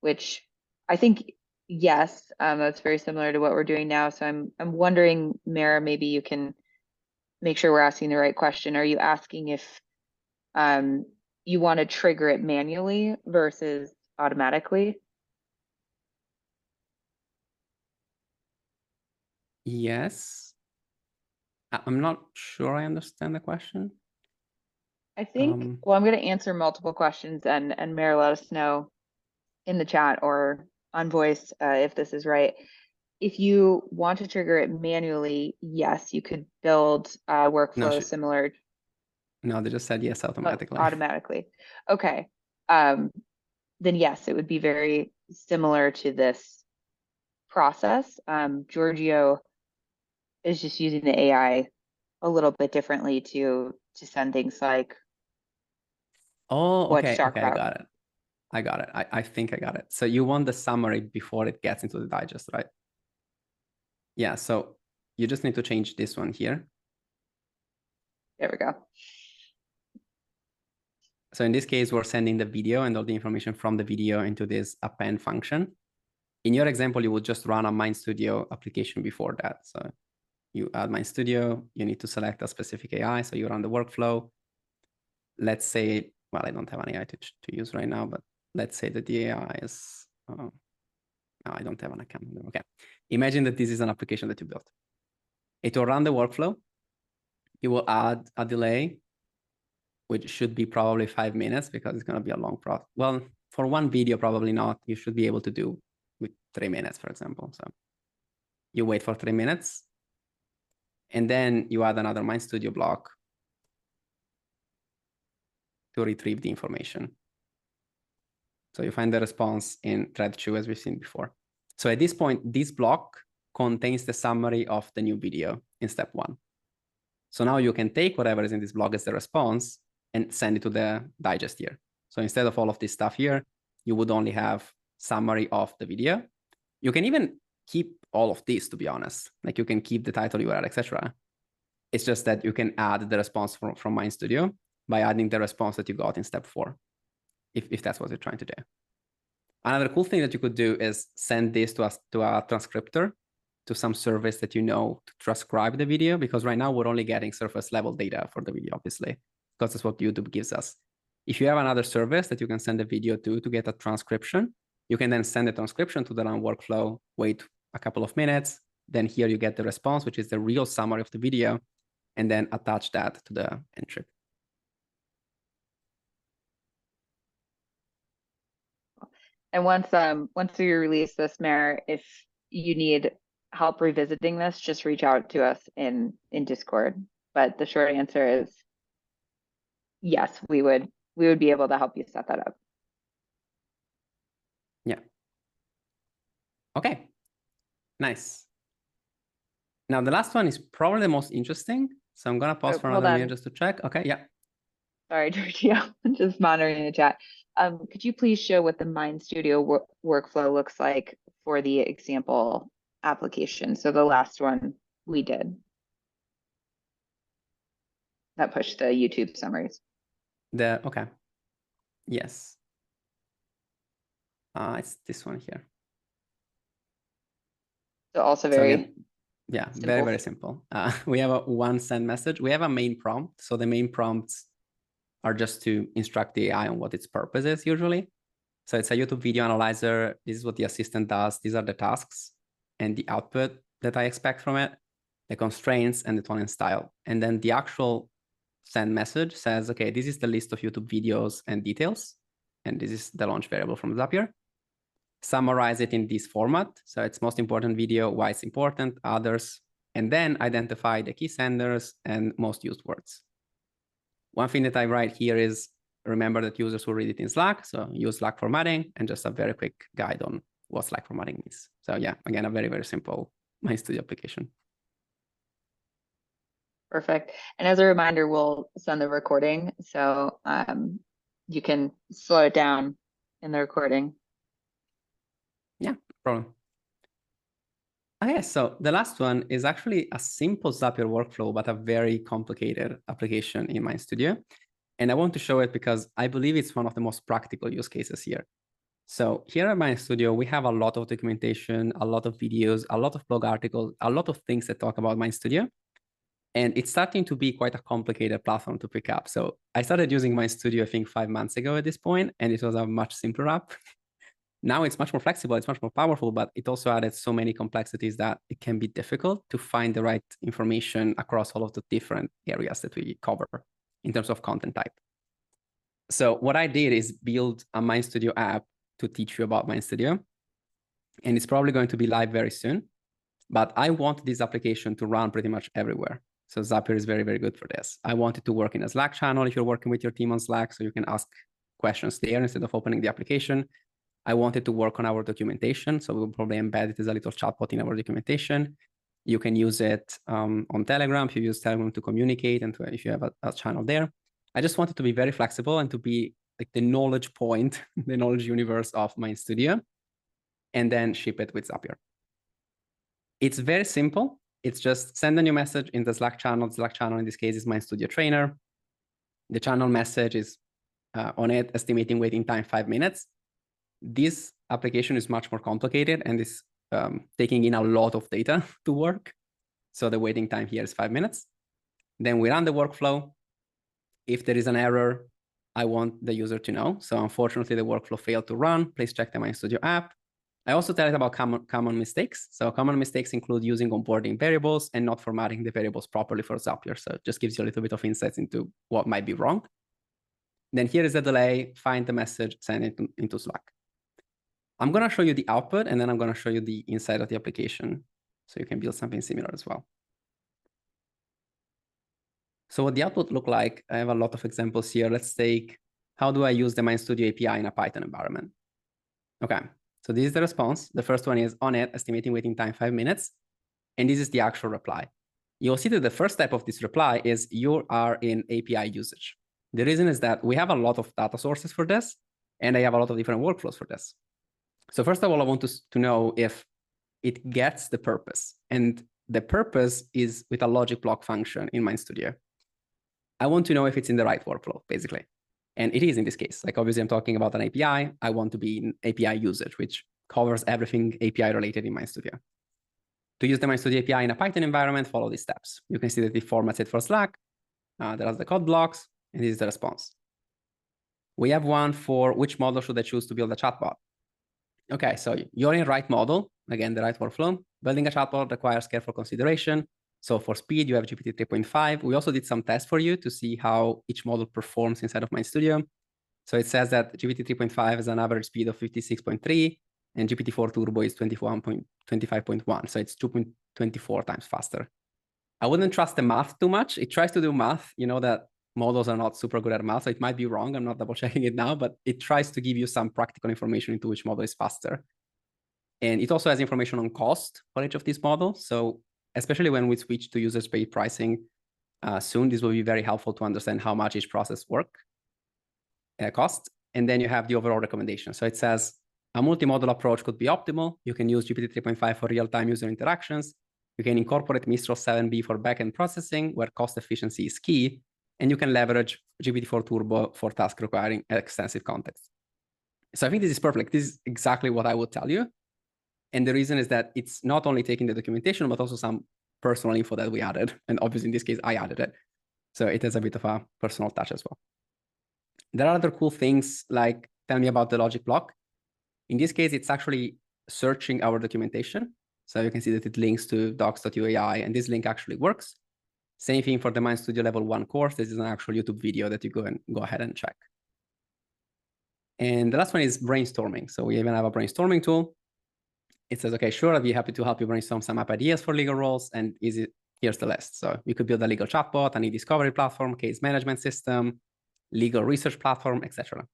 S1: Which I think, yes, that's very similar to what we're doing now. So I'm wondering, Mara, maybe you can make sure we're asking the right question. Are you asking if you want to trigger it manually versus automatically?
S2: Yes. I'm not sure I understand the question.
S1: I think, well, I'm going to answer multiple questions and Mare, let us know in the chat or on voice if this is right. If you want to trigger it manually, yes, you could build a workflow similar.
S2: No, they just said yes automatically.
S1: Automatically. Okay. Then yes, it would be very similar to this process. Giorgio is just using the AI a little bit differently to send things like
S2: Oh, okay,
S1: talk
S2: okay,
S1: about.
S2: I got it. I think I got it. So you want the summary before it gets into the digest, right? Yeah, so you just need to change this one here.
S1: There we go.
S2: So in this case, we're sending the video and all the information from the video into this append function. In your example, you would just run a MindStudio application before that. So you add MindStudio, you need to select a specific AI. So you run the workflow. Let's say, well, I don't have an AI to use right now, but let's say that the AI is, no, I don't have an account. Okay. Imagine that this is an application that you built. It will run the workflow. You will add a delay, which should be probably 5 minutes because it's going to be a long process. Well, for one video, probably not. You should be able to do with 3 minutes, for example. So you wait for 3 minutes, and then you add another MindStudio block to retrieve the information. So you find the response in thread 2, as we've seen before. So at this point, this block contains the summary of the new video in step 1. So now you can take whatever is in this block as the response and send it to the digest here. So instead of all of this stuff here, you would only have summary of the video. You can even keep all of this, to be honest. Like you can keep the title URL, etc. It's just that you can add the response from MindStudio by adding the response that you got in step 4, if that's what you're trying to do. Another cool thing that you could do is send this to a transcriptor, to some service that you know to transcribe the video, because right now we're only getting surface level data for the video, obviously, because that's what YouTube gives us. If you have another service that you can send the video to get a transcription, you can then send the transcription to the run workflow, wait a couple of minutes, then here you get the response, which is the real summary of the video, and then attach that to the entry.
S1: And once we release this, Mare, if you need help revisiting this, just reach out to us in Discord. But the short answer is yes, we would be able to help you set that up.
S2: Yeah. Okay. Nice. Now the last one is probably the most interesting. So I'm gonna pause for another minute just to check. Okay, yeah.
S1: Sorry, Giorgio, I'm just monitoring the chat. Could you please show what the MindStudio workflow looks like for the example application? So the last one we did that pushed the YouTube summaries.
S2: Okay. Yes. It's this one here.
S1: So also very
S2: simple. Very, very simple. We have one send message. We have a main prompt. So the main prompts are just to instruct the AI on what its purpose is usually. So it's a YouTube video analyzer. This is what the assistant does. These are the tasks and the output that I expect from it, the constraints and the tone and style. And then the actual send message says, okay, this is the list of YouTube videos and details. And this is the launch variable from Zapier. Summarize it in this format. So it's most important video, why it's important, others, and then identify the key senders and most used words. One thing that I write here is remember that users will read it in Slack. So use Slack formatting and just a very quick guide on what Slack formatting means. So yeah, again, a very, very simple MindStudio application.
S1: Perfect. And as a reminder, we'll send the recording. So you can slow it down in the recording.
S2: Yeah, no problem. Okay, so the last one is actually a simple Zapier workflow, but a very complicated application in MindStudio. And I want to show it because I believe it's one of the most practical use cases here. So here at MindStudio, we have a lot of documentation, a lot of videos, a lot of blog articles, a lot of things that talk about MindStudio. And it's starting to be quite a complicated platform to pick up. So I started using MindStudio, I think 5 months ago at this point, and it was a much simpler app. Now it's much more flexible, it's much more powerful, but it also added so many complexities that it can be difficult to find the right information across all of the different areas that we cover in terms of content type. So what I did is build a MindStudio app to teach you about MindStudio. And it's probably going to be live very soon. But I want this application to run pretty much everywhere. So Zapier is very, very good for this. I want it to work in a Slack channel if you're working with your team on Slack, so you can ask questions there instead of opening the application. I want it to work on our documentation, so we'll probably embed it as a little chatbot in our documentation. You can use it on Telegram if you use Telegram to communicate and if you have a channel there. I just want it to be very flexible and to be like the knowledge point, the knowledge universe of MindStudio, and then ship it with Zapier. It's very simple. It's just send a new message in the Slack channel. The Slack channel in this case is MindStudio Trainer. The channel message is on it, estimating waiting time 5 minutes. This application is much more complicated and is taking in a lot of data to work. So the waiting time here is 5 minutes. Then we run the workflow. If there is an error, I want the user to know. So unfortunately, the workflow failed to run. Please check the MindStudio app. I also tell it about common mistakes. So common mistakes include using onboarding variables and not formatting the variables properly for Zapier. So it just gives you a little bit of insights into what might be wrong. Then here is the delay, find the message, send it into Slack. I'm going to show you the output, and then I'm going to show you the inside of the application so you can build something similar as well. So what the output look like, I have a lot of examples here. Let's take, how do I use the MindStudio API in a Python environment? Okay. So this is the response. The first one is on it, estimating waiting time 5 minutes. And this is the actual reply. You'll see that the first step of this reply is you are in API usage. The reason is that we have a lot of data sources for this, and I have a lot of different workflows for this. So first of all, I want to know if it gets the purpose. And the purpose is with a logic block function in MindStudio. I want to know if it's in the right workflow, basically. And it is in this case. Like obviously I'm talking about an API. I want to be in API usage, which covers everything API related in MindStudio. To use the MindStudio API in a Python environment, follow these steps. You can see that it formats it for Slack. There are the code blocks, and this is the response. We have one for which model should I choose to build a chatbot. Okay, so you're in right model. Again, the right workflow. Building a chatbot requires careful consideration. So for speed, you have GPT 3.5. We also did some tests for you to see how each model performs inside of MindStudio. So it says that GPT 3.5 has an average speed of 56.3, and GPT-4 Turbo is 25.1. So it's 2.24 times faster. I wouldn't trust the math too much. It tries to do math. You know that models are not super good at math, so it might be wrong. I'm not double checking it now, but it tries to give you some practical information into which model is faster. And it also has information on cost for each of these models. So especially when we switch to usage-based pricing soon, this will be very helpful to understand how much each process costs. And then you have the overall recommendation. So it says a multi-model approach could be optimal. You can use GPT 3.5 for real-time user interactions. You can incorporate Mistral 7B for backend processing, where cost efficiency is key. And you can leverage GPT-4 Turbo for tasks requiring extensive context. So I think this is perfect. This is exactly what I would tell you. And the reason is that it's not only taking the documentation, but also some personal info that we added. And obviously, in this case, I added it. So it has a bit of a personal touch as well. There are other cool things like tell me about the logic block. In this case, it's actually searching our documentation. So you can see that it links to docs.uai, and this link actually works. Same thing for the MindStudio Level 1 course. This is an actual YouTube video that you go ahead and check. And the last one is brainstorming. So we even have a brainstorming tool. It says, okay, sure, I'd be happy to help you brainstorm some app ideas for legal roles. And here's the list. So you could build a legal chatbot, an e-discovery platform, case management system, legal research platform, etc.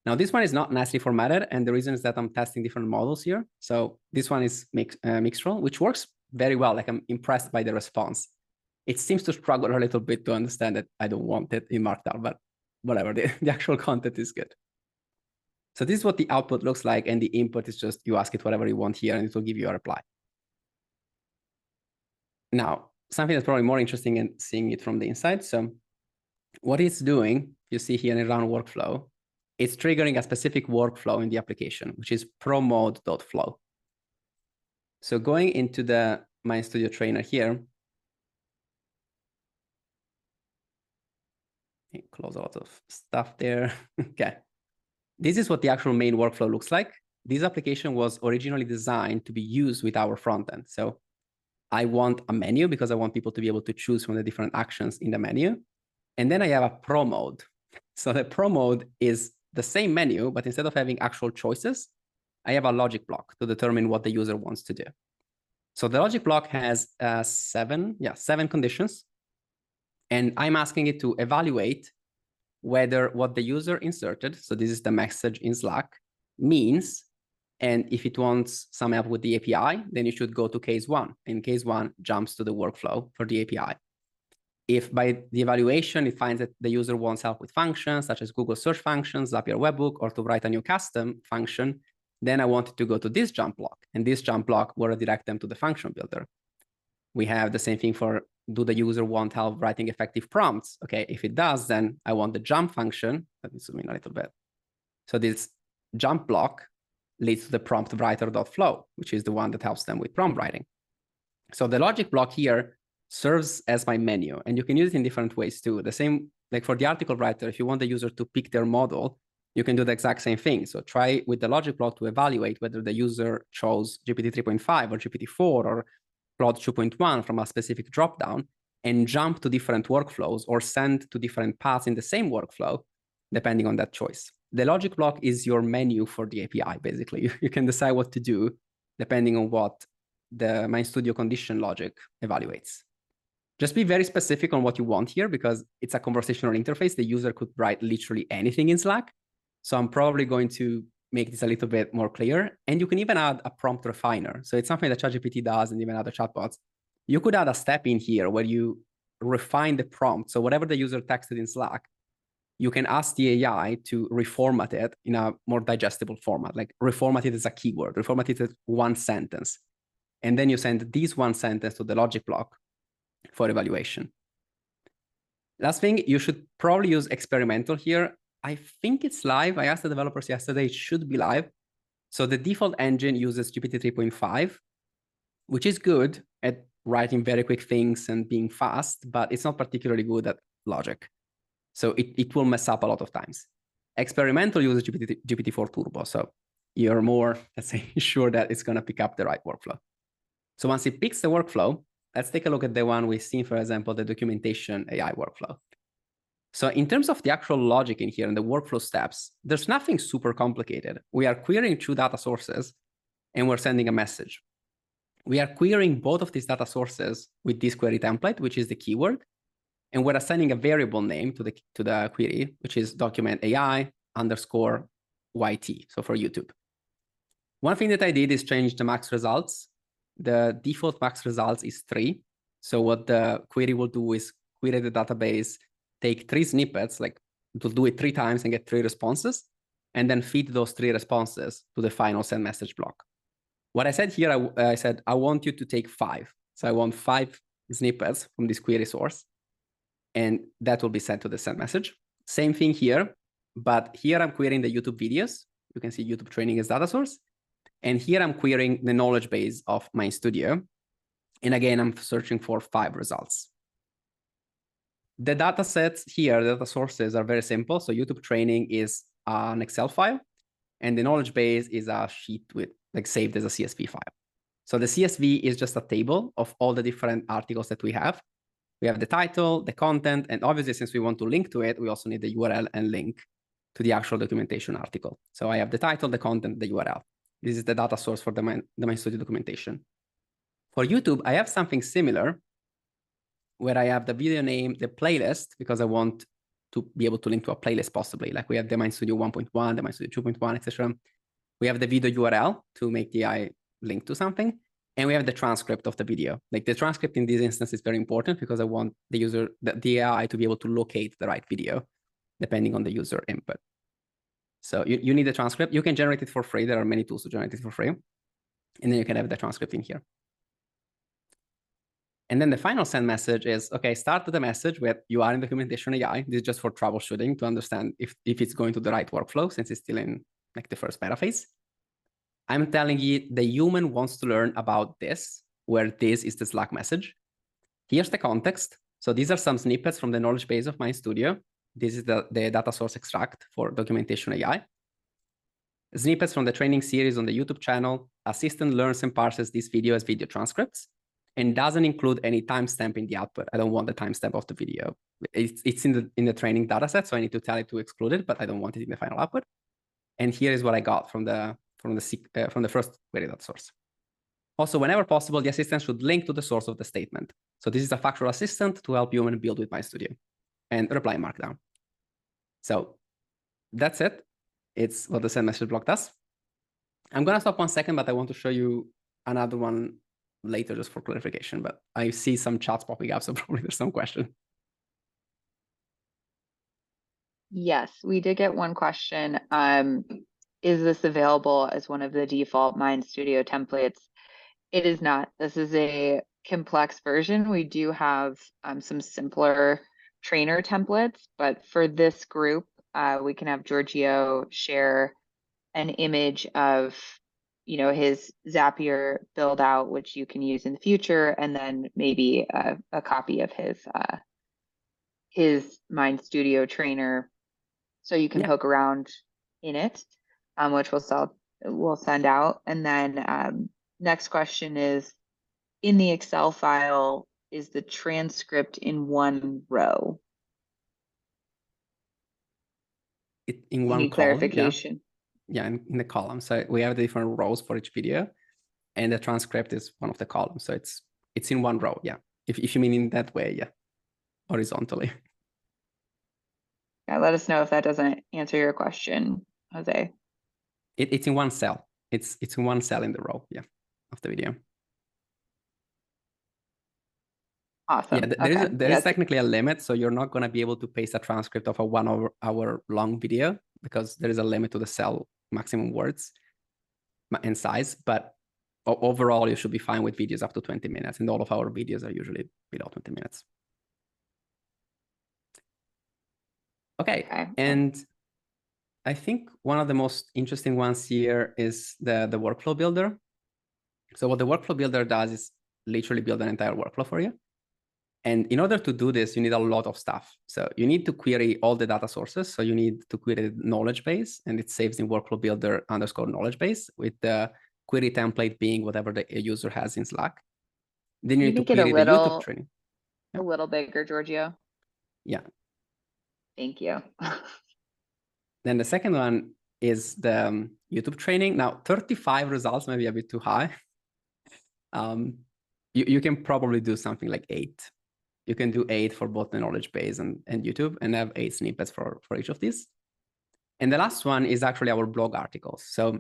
S2: Now, this one is not nicely formatted. And the reason is that I'm testing different models here. So this one is Mistral, which works very well. Like I'm impressed by the response. It seems to struggle a little bit to understand that I don't want it in Markdown, but whatever, the actual content is good. So this is what the output looks like, and the input is just you ask it whatever you want here, and it will give you a reply. Now, something that's probably more interesting in seeing it from the inside. So what it's doing, you see here in run workflow, it's triggering a specific workflow in the application, which is promode.flow. So going into the MindStudio trainer here, close a lot of stuff there. Okay. This is what the actual main workflow looks like. this application was originally designed to be used with our front end. So I want a menu because I want people to be able to choose from the different actions in the menu. And then I have a pro mode. So the pro mode is the same menu, but instead of having actual choices, I have a logic block to determine what the user wants to do. So the logic block has seven conditions. And I'm asking it to evaluate whether what the user inserted, so this is the message in Slack, means. And if it wants some help with the API, then you should go to case one. And case one jumps to the workflow for the API. If by the evaluation, it finds that the user wants help with functions, such as Google search functions, Zapier webhook, or to write a new custom function, then I want it to go to this jump block. And this jump block will redirect them to the function builder. We have the same thing for, do the user want help writing effective prompts? Okay, if it does, then I want the jump function. Let me zoom in a little bit. So this jump block leads to the prompt writer.flow, which is the one that helps them with prompt writing. So the logic block here serves as my menu, and you can use it in different ways too. The same, like for the article writer, if you want the user to pick their model, you can do the exact same thing. So try with the logic block to evaluate whether the user chose GPT 3.5 or GPT 4 or Claude 2.1 from a specific dropdown, and jump to different workflows or send to different paths in the same workflow, depending on that choice. The logic block is your menu for the API, basically. You can decide what to do depending on what the MindStudio condition logic evaluates. Just be very specific on what you want here, because it's a conversational interface. The user could write literally anything in Slack. So I'm probably going to make this a little bit more clear. And you can even add a prompt refiner. So it's something that ChatGPT does and even other chatbots. You could add a step in here where you refine the prompt. So whatever the user texted in Slack, you can ask the AI to reformat it in a more digestible format, like reformat it as a keyword, reformat it as one sentence. And then you send this one sentence to the logic block for evaluation. Last thing, you should probably use experimental here. I think it's live. I asked the developers yesterday, it should be live. So the default engine uses GPT 3.5, which is good at writing very quick things and being fast, but it's not particularly good at logic. So it will mess up a lot of times. Experimental uses GPT-4 Turbo. So you're more, let's say, sure that it's going to pick up the right workflow. So once it picks the workflow, let's take a look at the one we've seen, for example, the documentation AI workflow. So in terms of the actual logic in here and the workflow steps, there's nothing super complicated. We are querying two data sources and we're sending a message. We are querying both of these data sources with this query template, which is the keyword. And we're assigning a variable name to the query, which is document AI _ YT, so for YouTube. One thing that I did is change the max results. The default max results is 3. So what the query will do is query the database, take 3 snippets, like it will do it 3 times and get 3 responses, and then feed those 3 responses to the final send message block. What I said here, I said, I want you to take 5. So I want 5 snippets from this query source, and that will be sent to the send message. Same thing here, but here I'm querying the YouTube videos. You can see YouTube training as data source. And here I'm querying the knowledge base of MindStudio. And again, I'm searching for 5 results. The data sets here, the data sources are very simple. So YouTube training is an Excel file, and the knowledge base is a sheet with like saved as a CSV file. So the CSV is just a table of all the different articles that we have. We have the title, the content, and obviously, since we want to link to it, we also need the URL and link to the actual documentation article. So I have the title, the content, the URL. This is the data source for the MindStudio documentation. For YouTube, I have something similar where I have the video name, the playlist, because I want to be able to link to a playlist possibly. Like we have the MindStudio 1.1, the MindStudio 2.1, etc. We have the video URL to make the AI link to something. And we have the transcript of the video. Like the transcript in this instance is very important because I want the AI to be able to locate the right video depending on the user input. So you need the transcript. You can generate it for free. There are many tools to generate it for free. And then you can have the transcript in here. And then the final send message is, okay, start the message with you are in documentation AI. This is just for troubleshooting to understand if it's going to the right workflow since it's still in like the first beta phase. I'm telling you the human wants to learn about this, where this is the Slack message. Here's the context. So these are some snippets from the knowledge base of MindStudio. This is the data source extract for documentation AI. Snippets from the training series on the YouTube channel. Assistant learns and parses this video as video transcripts and doesn't include any timestamp in the output. I don't want the timestamp of the video. It's in the training dataset, so I need to tell it to exclude it, but I don't want it in the final output. And here is what I got from the first query data source. Also, whenever possible, the assistant should link to the source of the statement. So this is a factual assistant to help human build with MindStudio and reply in Markdown. So that's it. It's what the send message block does. I'm going to stop 1 second, but I want to show you another one later just for clarification. But I see some chats popping up, so probably there's some question.
S1: Yes, we did get one question. Is this available as one of the default MindStudio templates? It is not. This is a complex version. We do have some simpler trainer templates, but for this group, we can have Giorgio share an image of, his Zapier build out, which you can use in the future, and then maybe a copy of his MindStudio trainer, so you can poke around in it, which we'll send out. And then next question is, in the Excel file, is the transcript in one row?
S2: In one
S1: Any
S2: column,
S1: clarification?
S2: Yeah, in the column. So we have the different rows for each video, and the transcript is one of the columns. So it's in one row, yeah. If you mean in that way, yeah, horizontally.
S1: Yeah, let us know if that doesn't answer your question, Jose.
S2: It's in one cell. It's in one cell in the row, yeah, of the video.
S1: Awesome.
S2: Yeah, there is technically a limit, so you're not going to be able to paste a transcript of a 1 hour long video because there is a limit to the cell maximum words and size. But overall, you should be fine with videos up to 20 minutes, and all of our videos are usually below 20 minutes. Okay, and I think one of the most interesting ones here is the workflow builder. So what the workflow builder does is literally build an entire workflow for you. And in order to do this, you need a lot of stuff. So you need to query all the data sources. So you need to query the knowledge base, and it saves in workflow builder _knowledge base, with the query template being whatever the user has in Slack. Then you need to query the YouTube training.
S1: A little bigger, Giorgio.
S2: Yeah. Thank you. Then the second one is the YouTube training. Now, 35 results may be a bit too high. You can probably do something like 8. You can do 8 for both the knowledge base and YouTube, and have 8 snippets for each of these. And the last one is actually our blog articles. So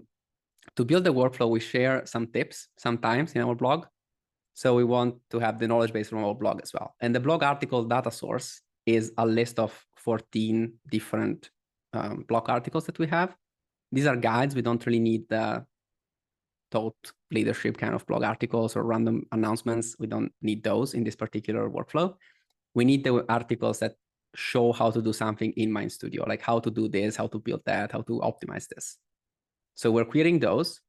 S2: to build the workflow, we share some tips sometimes in our blog. So we want to have the knowledge base from our blog as well. And the blog article data source is a list of 14 different blog articles that we have. These are guides. We don't really need the thought leadership kind of blog articles or random announcements. We don't need those in this particular workflow. We need the articles that show how to do something in MindStudio, like how to do this, how to build that, how to optimize this. So we're querying those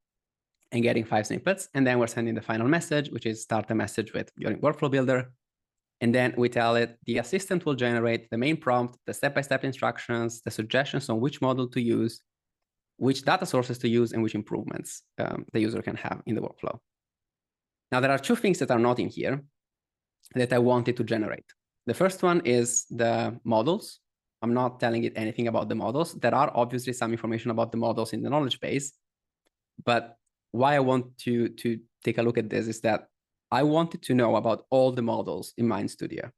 S2: and getting 5 snippets. And then we're sending the final message, which is start a message with your workflow builder. And then we tell it the assistant will generate the main prompt, the step-by-step instructions, the suggestions on which model to use, which data sources to use, and which improvements the user can have in the workflow. Now, there are 2 things that are not in here that I wanted to generate. The first one is the models. I'm not telling it anything about the models. There are obviously some information about the models in the knowledge base, but why I want to take a look at this is that I wanted to know about all the models in MindStudio.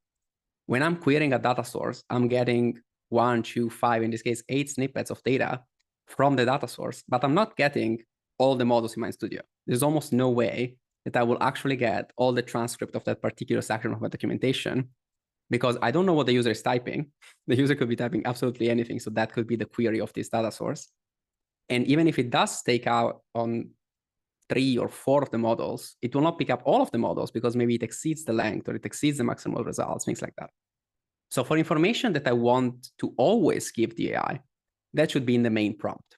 S2: When I'm querying a data source, I'm getting 1, 2, 5, in this case, 8 snippets of data from the data source, but I'm not getting all the models in MindStudio. There's almost no way that I will actually get all the transcript of that particular section of my documentation, because I don't know what the user is typing. The user could be typing absolutely anything. So that could be the query of this data source. And even if it does take out on 3 or 4 of the models, it will not pick up all of the models because maybe it exceeds the length or it exceeds the maximal results, things like that. So for information that I want to always give the AI, that should be in the main prompt.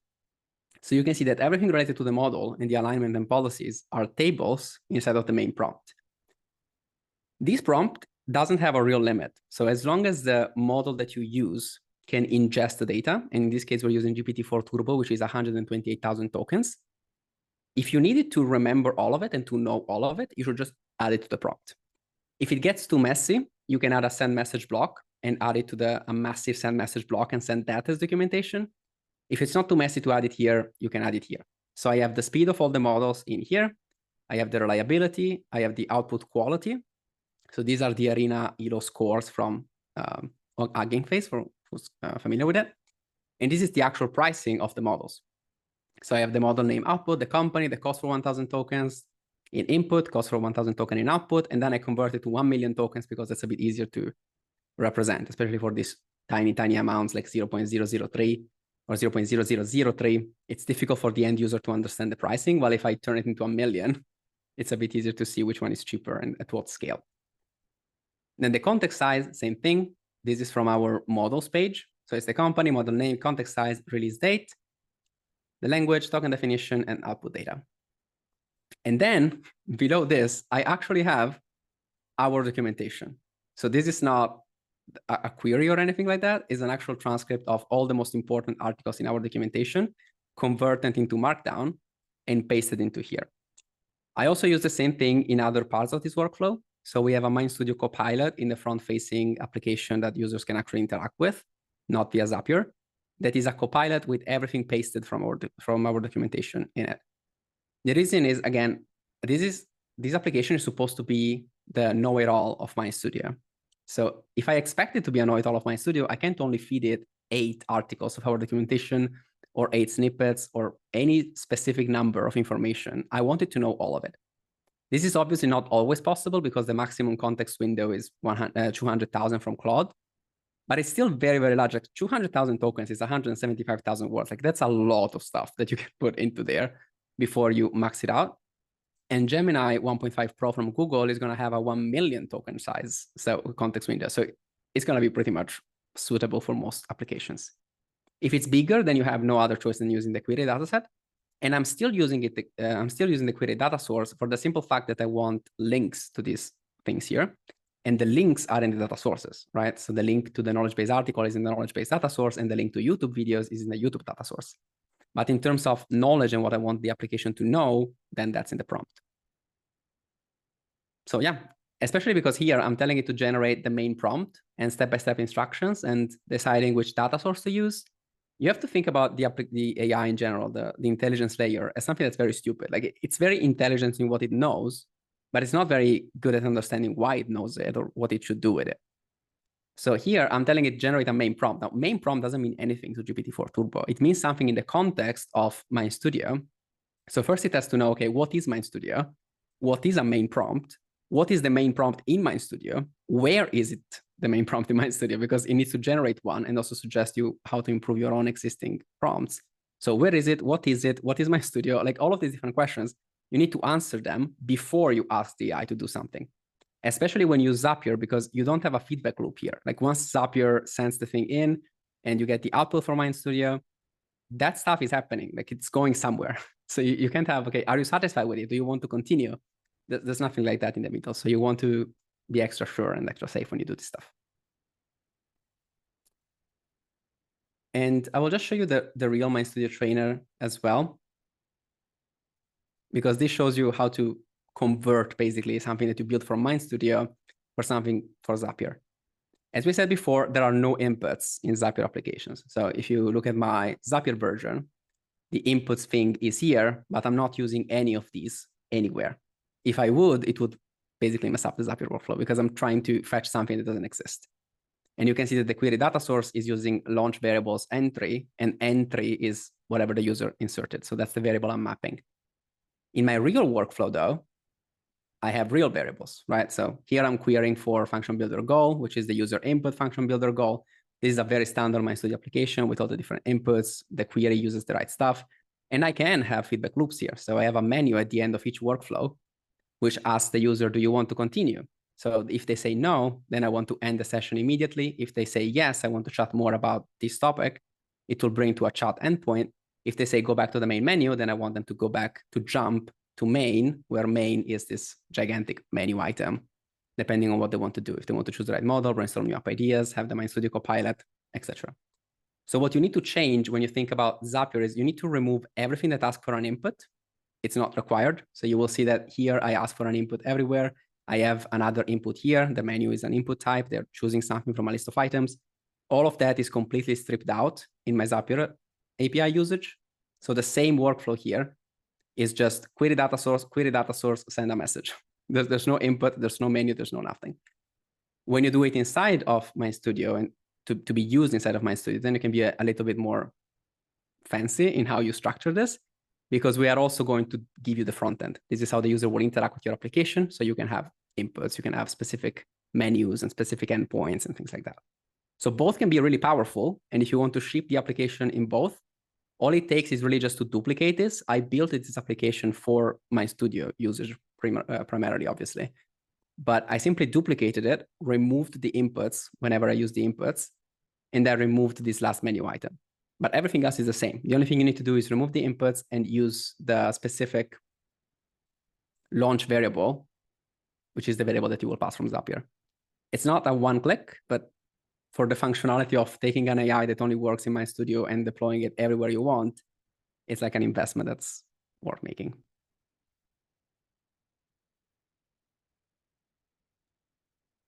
S2: So you can see that everything related to the model and the alignment and policies are tables inside of the main prompt. This prompt doesn't have a real limit. So as long as the model that you use can ingest the data. And in this case, we're using GPT-4 Turbo, which is 128,000 tokens. If you needed to remember all of it and to know all of it, you should just add it to the prompt. If it gets too messy, you can add a send message block and add it to a massive send message block and send that as documentation. If it's not too messy to add it here, you can add it here. So I have the speed of all the models in here. I have the reliability. I have the output quality. So these are the Arena ELO scores from Hugging Face, for who's familiar with it. And this is the actual pricing of the models. So I have the model name output, the company, the cost for 1,000 tokens in input, cost for 1,000 token in output, and then I convert it to 1 million tokens because that's a bit easier to represent, especially for these tiny, tiny amounts like 0.003 or 0.0003. It's difficult for the end user to understand the pricing, while if I turn it into a million, it's a bit easier to see which one is cheaper and at what scale. Then the context size, same thing. This is from our models page. So it's the company, model name, context size, release date, the language, token definition, and output data. And then below this, I actually have our documentation. So this is not a query or anything like that. It's an actual transcript of all the most important articles in our documentation, converted into Markdown and pasted into here. I also use the same thing in other parts of this workflow. So we have a MindStudio Copilot in the front-facing application that users can actually interact with, not via Zapier. That is a Copilot with everything pasted from our documentation in it. The reason is, again, this application is supposed to be the know-it-all of MindStudio. So if I expect it to be a know-it-all of MindStudio, I can't only feed it 8 articles of our documentation or 8 snippets or any specific number of information. I want it to know all of it. This is obviously not always possible because the maximum context window is 200,000 from Claude, but it's still very, very large. Like 200,000 tokens is 175,000 words. Like that's a lot of stuff that you can put into there before you max it out. And Gemini 1.5 Pro from Google is going to have a 1 million token size, so context window. So it's going to be pretty much suitable for most applications. If it's bigger, then you have no other choice than using the query dataset. And I'm still using it. I'm still using the query data source for the simple fact that I want links to these things here. And the links are in the data sources, right? So the link to the knowledge base article is in the knowledge base data source, and the link to YouTube videos is in the YouTube data source. But in terms of knowledge and what I want the application to know, then that's in the prompt. So yeah, especially because here I'm telling it to generate the main prompt and step-by-step instructions and deciding which data source to use. You have to think about the AI in general, the intelligence layer, as something that's very stupid. Like it's very intelligent in what it knows, but it's not very good at understanding why it knows it or what it should do with it. So here I'm telling it generate a main prompt. Now, main prompt doesn't mean anything to GPT-4 Turbo. It means something in the context of MindStudio. So first it has to know, okay, what is MindStudio? What is a main prompt? What is the main prompt in MindStudio? Where is it the main prompt in MindStudio? Because it needs to generate one and also suggest you how to improve your own existing prompts. So where is it? What is it? What is MindStudio? Like all of these different questions, you need to answer them before you ask the AI to do something. Especially when you use Zapier, because you don't have a feedback loop here. Like once Zapier sends the thing in and you get the output from MindStudio, that stuff is happening. Like it's going somewhere. So you can't have, okay, are you satisfied with it? Do you want to continue? There's nothing like that in the middle. So you want to be extra sure and extra safe when you do this stuff. And I will just show you the real MindStudio trainer as well, because this shows you how to convert basically something that you built from MindStudio for something for Zapier. As we said before, there are no inputs in Zapier applications. So if you look at my Zapier version, the inputs thing is here, but I'm not using any of these anywhere. If I would, it would basically mess up the Zapier workflow because I'm trying to fetch something that doesn't exist. And you can see that the query data source is using launch variables entry, and entry is whatever the user inserted. So that's the variable I'm mapping. In my real workflow, though, I have real variables, right? So here I'm querying for function builder goal, which is the user input function builder goal. This is a very standard MindStudio application with all the different inputs. The query uses the right stuff. And I can have feedback loops here. So I have a menu at the end of each workflow, which asks the user, do you want to continue? So if they say no, then I want to end the session immediately. If they say yes, I want to chat more about this topic, it will bring to a chat endpoint. If they say go back to the main menu, then I want them to go back to jump to main, where main is this gigantic menu item, depending on what they want to do. If they want to choose the right model, brainstorm new app ideas, have the MindStudio Copilot, etc. So what you need to change when you think about Zapier is you need to remove everything that asks for an input. It's not required. So you will see that here I ask for an input everywhere. I have another input here. The menu is an input type. They're choosing something from a list of items. All of that is completely stripped out in my Zapier API usage. So the same workflow here is just query data source, send a message. There's no input, there's no menu, there's no nothing. When you do it inside of MindStudio and to be used inside of MindStudio, then you can be a little bit more fancy in how you structure this, because we are also going to give you the front end. This is how the user will interact with your application. So you can have inputs, you can have specific menus and specific endpoints and things like that. So both can be really powerful. And if you want to ship the application in both, all it takes is really just to duplicate this. I built this application for MindStudio users primarily, obviously. But I simply duplicated it, removed the inputs whenever I use the inputs, and then removed this last menu item. But everything else is the same. The only thing you need to do is remove the inputs and use the specific launch variable, which is the variable that you will pass from Zapier. It's not a one click, but for the functionality of taking an AI that only works in MindStudio and deploying it everywhere you want, it's like an investment that's worth making.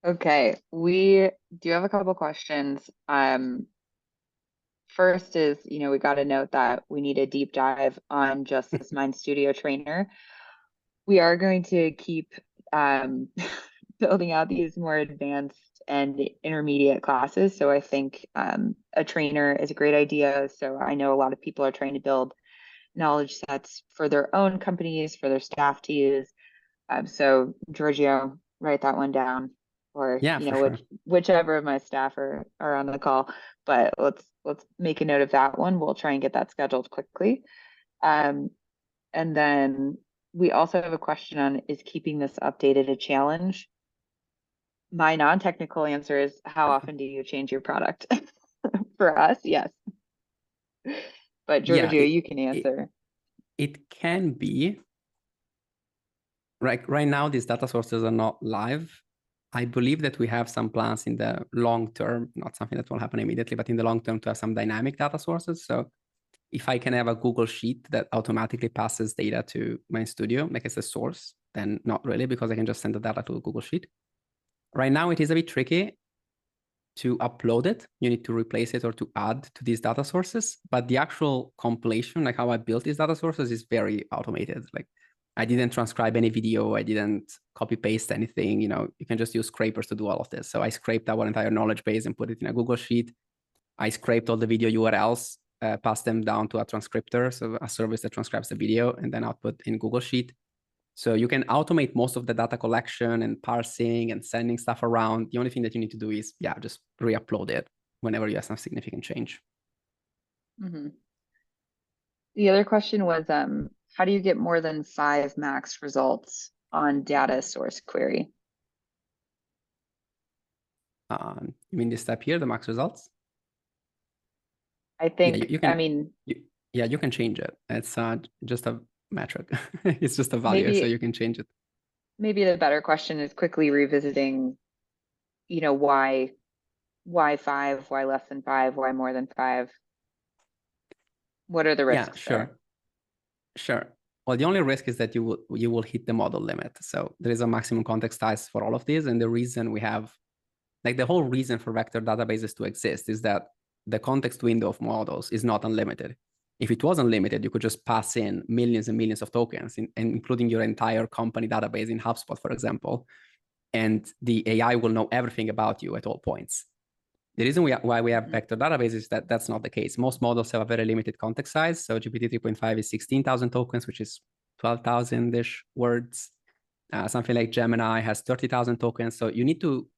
S1: Okay, we do have a couple questions. First is, we got to note that we need a deep dive on just this MindStudio trainer. We are going to keep building out these more advanced and intermediate classes. So I think a trainer is a great idea. So I know a lot of people are trying to build knowledge sets for their own companies, for their staff to use. So Giorgio, write that one down, or
S2: Yeah, for sure.
S1: whichever of my staff are on the call. But let's make a note of that one. We'll try and get that scheduled quickly. And then we also have a question on, is keeping this updated a challenge? My non-technical answer is, how often do you change your product? For us, yes. But Giorgio, you can answer.
S2: It can be. Right now, these data sources are not live. I believe that we have some plans in the long term, not something that will happen immediately, but in the long term to have some dynamic data sources. So if I can have a Google Sheet that automatically passes data to MindStudio, like as a source, then not really, because I can just send the data to a Google Sheet. Right now, it is a bit tricky to upload it. You need to replace it or to add to these data sources. But the actual compilation, like how I built these data sources, is very automated. Like I didn't transcribe any video. I didn't copy paste anything. You can just use scrapers to do all of this. So I scraped our entire knowledge base and put it in a Google Sheet. I scraped all the video URLs, passed them down to a transcriptor, so a service that transcribes the video, and then output in Google Sheet. So you can automate most of the data collection and parsing and sending stuff around. The only thing that you need to do is, just re-upload it whenever you have some significant change.
S1: Mm-hmm. The other question was, how do you get more than 5 max results on data source query?
S2: You mean this step here, the max results?
S1: I think,
S2: you can change it. It's just a metric. It's just a value, so you can change it.
S1: Maybe the better question is quickly revisiting, why 5, why less than 5, why more than 5? What are the risks there?
S2: Sure. Well, the only risk is that you will hit the model limit. So there is a maximum context size for all of these. And the reason we have, the whole reason for vector databases to exist is that the context window of models is not unlimited. If it was unlimited, you could just pass in millions and millions of tokens, including your entire company database in HubSpot, for example, and the AI will know everything about you at all points. The reason why we have vector databases is that that's not the case. Most models have a very limited context size. So GPT 3.5 is 16,000 tokens, which is 12,000-ish words. Something like Gemini has 30,000 tokens. So you need to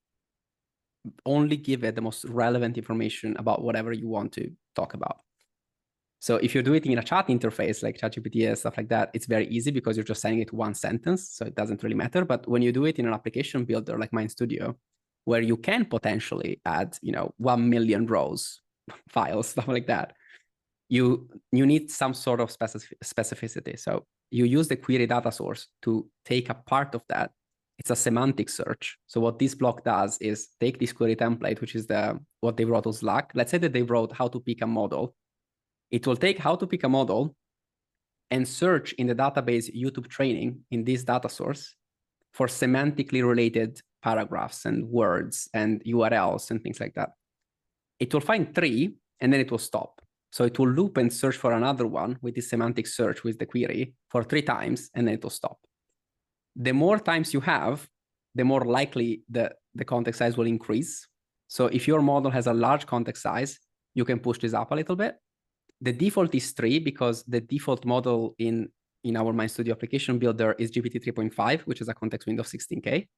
S2: only give it the most relevant information about whatever you want to talk about. So if you do it in a chat interface like ChatGPT and stuff like that, it's very easy because you're just sending it one sentence. So it doesn't really matter. But when you do it in an application builder like MindStudio, where you can potentially add, 1 million rows, files, stuff like that, you need some sort of specificity. So you use the query data source to take a part of that it's a semantic search. So what this block does is take this query template, which is what they wrote on Slack. Let's say that they wrote how to pick a model. It will take how to pick a model and search in the database YouTube training in this data source for semantically related paragraphs and words and URLs and things like that. It will find 3 and then it will stop. So it will loop and search for another one with this semantic search with the query for 3 times, and then it will stop. The more times you have, the more likely the context size will increase. So if your model has a large context size, you can push this up a little bit. The default is 3 because the default model in our MindStudio application builder is GPT 3.5, which is a context window of 16K.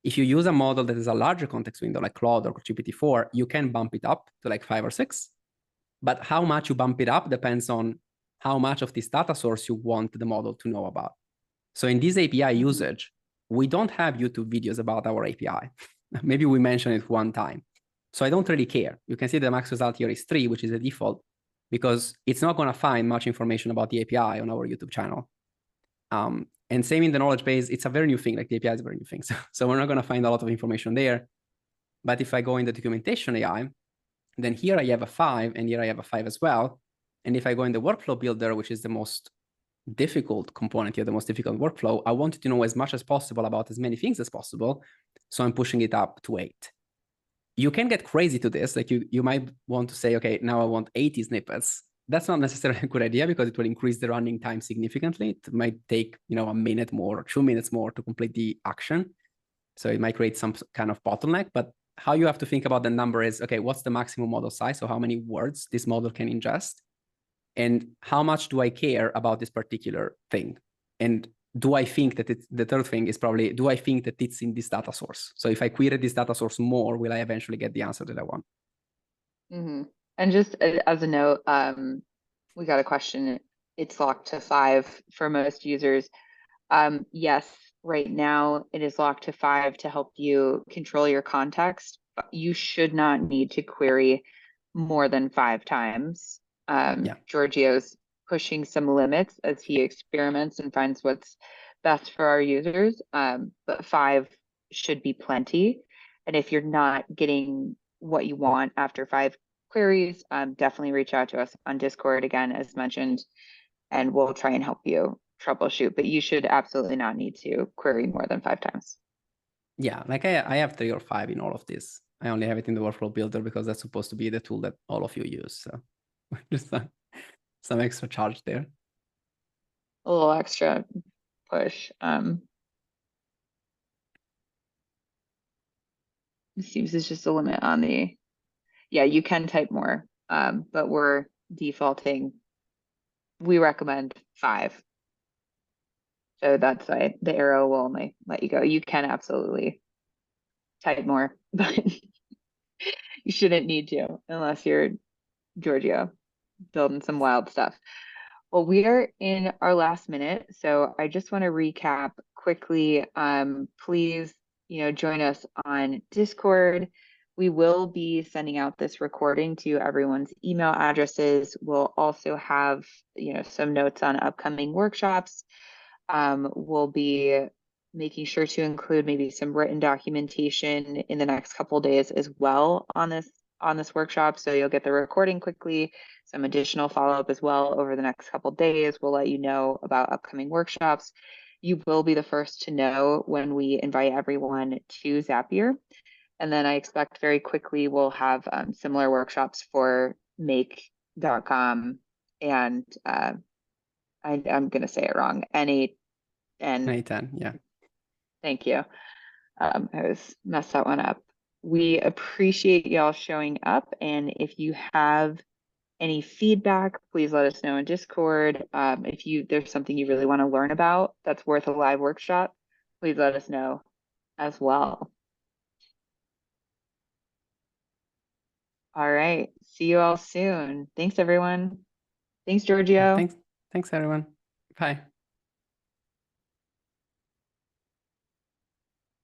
S2: If you use a model that is a larger context window like Claude or GPT-4, you can bump it up to like 5 or 6. But how much you bump it up depends on how much of this data source you want the model to know about. So in this API usage, we don't have YouTube videos about our API. Maybe we mention it one time. So I don't really care. You can see the max result here is 3, which is the default, because it's not going to find much information about the API on our YouTube channel. And same in the knowledge base, it's a very new thing, like the API is a very new thing. So we're not going to find a lot of information there. But if I go in the documentation AI, then here I have a 5, and here I have a 5 as well. And if I go in the workflow builder, which is the most difficult component here, the most difficult workflow, I wanted to know as much as possible about as many things as possible. So I'm pushing it up to 8. You can get crazy to this. Like you might want to say, okay, now I want 80 snippets. That's not necessarily a good idea because it will increase the running time significantly. It might take, a minute more or 2 minutes more to complete the action. So it might create some kind of bottleneck, but how you have to think about the number is, okay, what's the maximum model size? So how many words this model can ingest? And how much do I care about this particular thing? And do I think that the third thing is probably, do I think that it's in this data source? So if I query this data source more, will I eventually get the answer that I want?
S1: Mm-hmm. And just as a note, we got a question. It's locked to 5 for most users. Yes, right now it is locked to 5 to help you control your context. But you should not need to query more than 5 times. Giorgio's pushing some limits as he experiments and finds what's best for our users. But 5 should be plenty. And if you're not getting what you want after 5 queries, definitely reach out to us on Discord again, as mentioned, and we'll try and help you troubleshoot. But you should absolutely not need to query more than 5 times.
S2: Yeah, like I have 3 or 5 in all of this. I only have it in the workflow builder because that's supposed to be the tool that all of you use. So just some extra charge there.
S1: A little extra push. It seems it's just a limit on the, yeah, you can type more, but we're defaulting. We recommend 5. So that's why the arrow will only let you go. You can absolutely type more, but you shouldn't need to unless you're Giorgio building some wild stuff. Well, we are in our last minute, so I just want to recap quickly. Please, join us on Discord. We will be sending out this recording to everyone's email addresses. We'll also have, some notes on upcoming workshops. We'll be making sure to include maybe some written documentation in the next couple of days as well on this workshop. So you'll get the recording quickly, some additional follow-up as well over the next couple of days. We'll let you know about upcoming workshops. You will be the first to know when we invite everyone to Zapier. And then I expect very quickly we'll have similar workshops for make.com and I'm going to say it wrong, N8 and
S2: N10, yeah.
S1: Thank you. I messed that one up. We appreciate y'all showing up. And if you have any feedback, please let us know in Discord. If there's something you really want to learn about that's worth a live workshop, please let us know as well. All right. See you all soon. Thanks, everyone. Thanks, Giorgio.
S2: Thanks, everyone. Bye.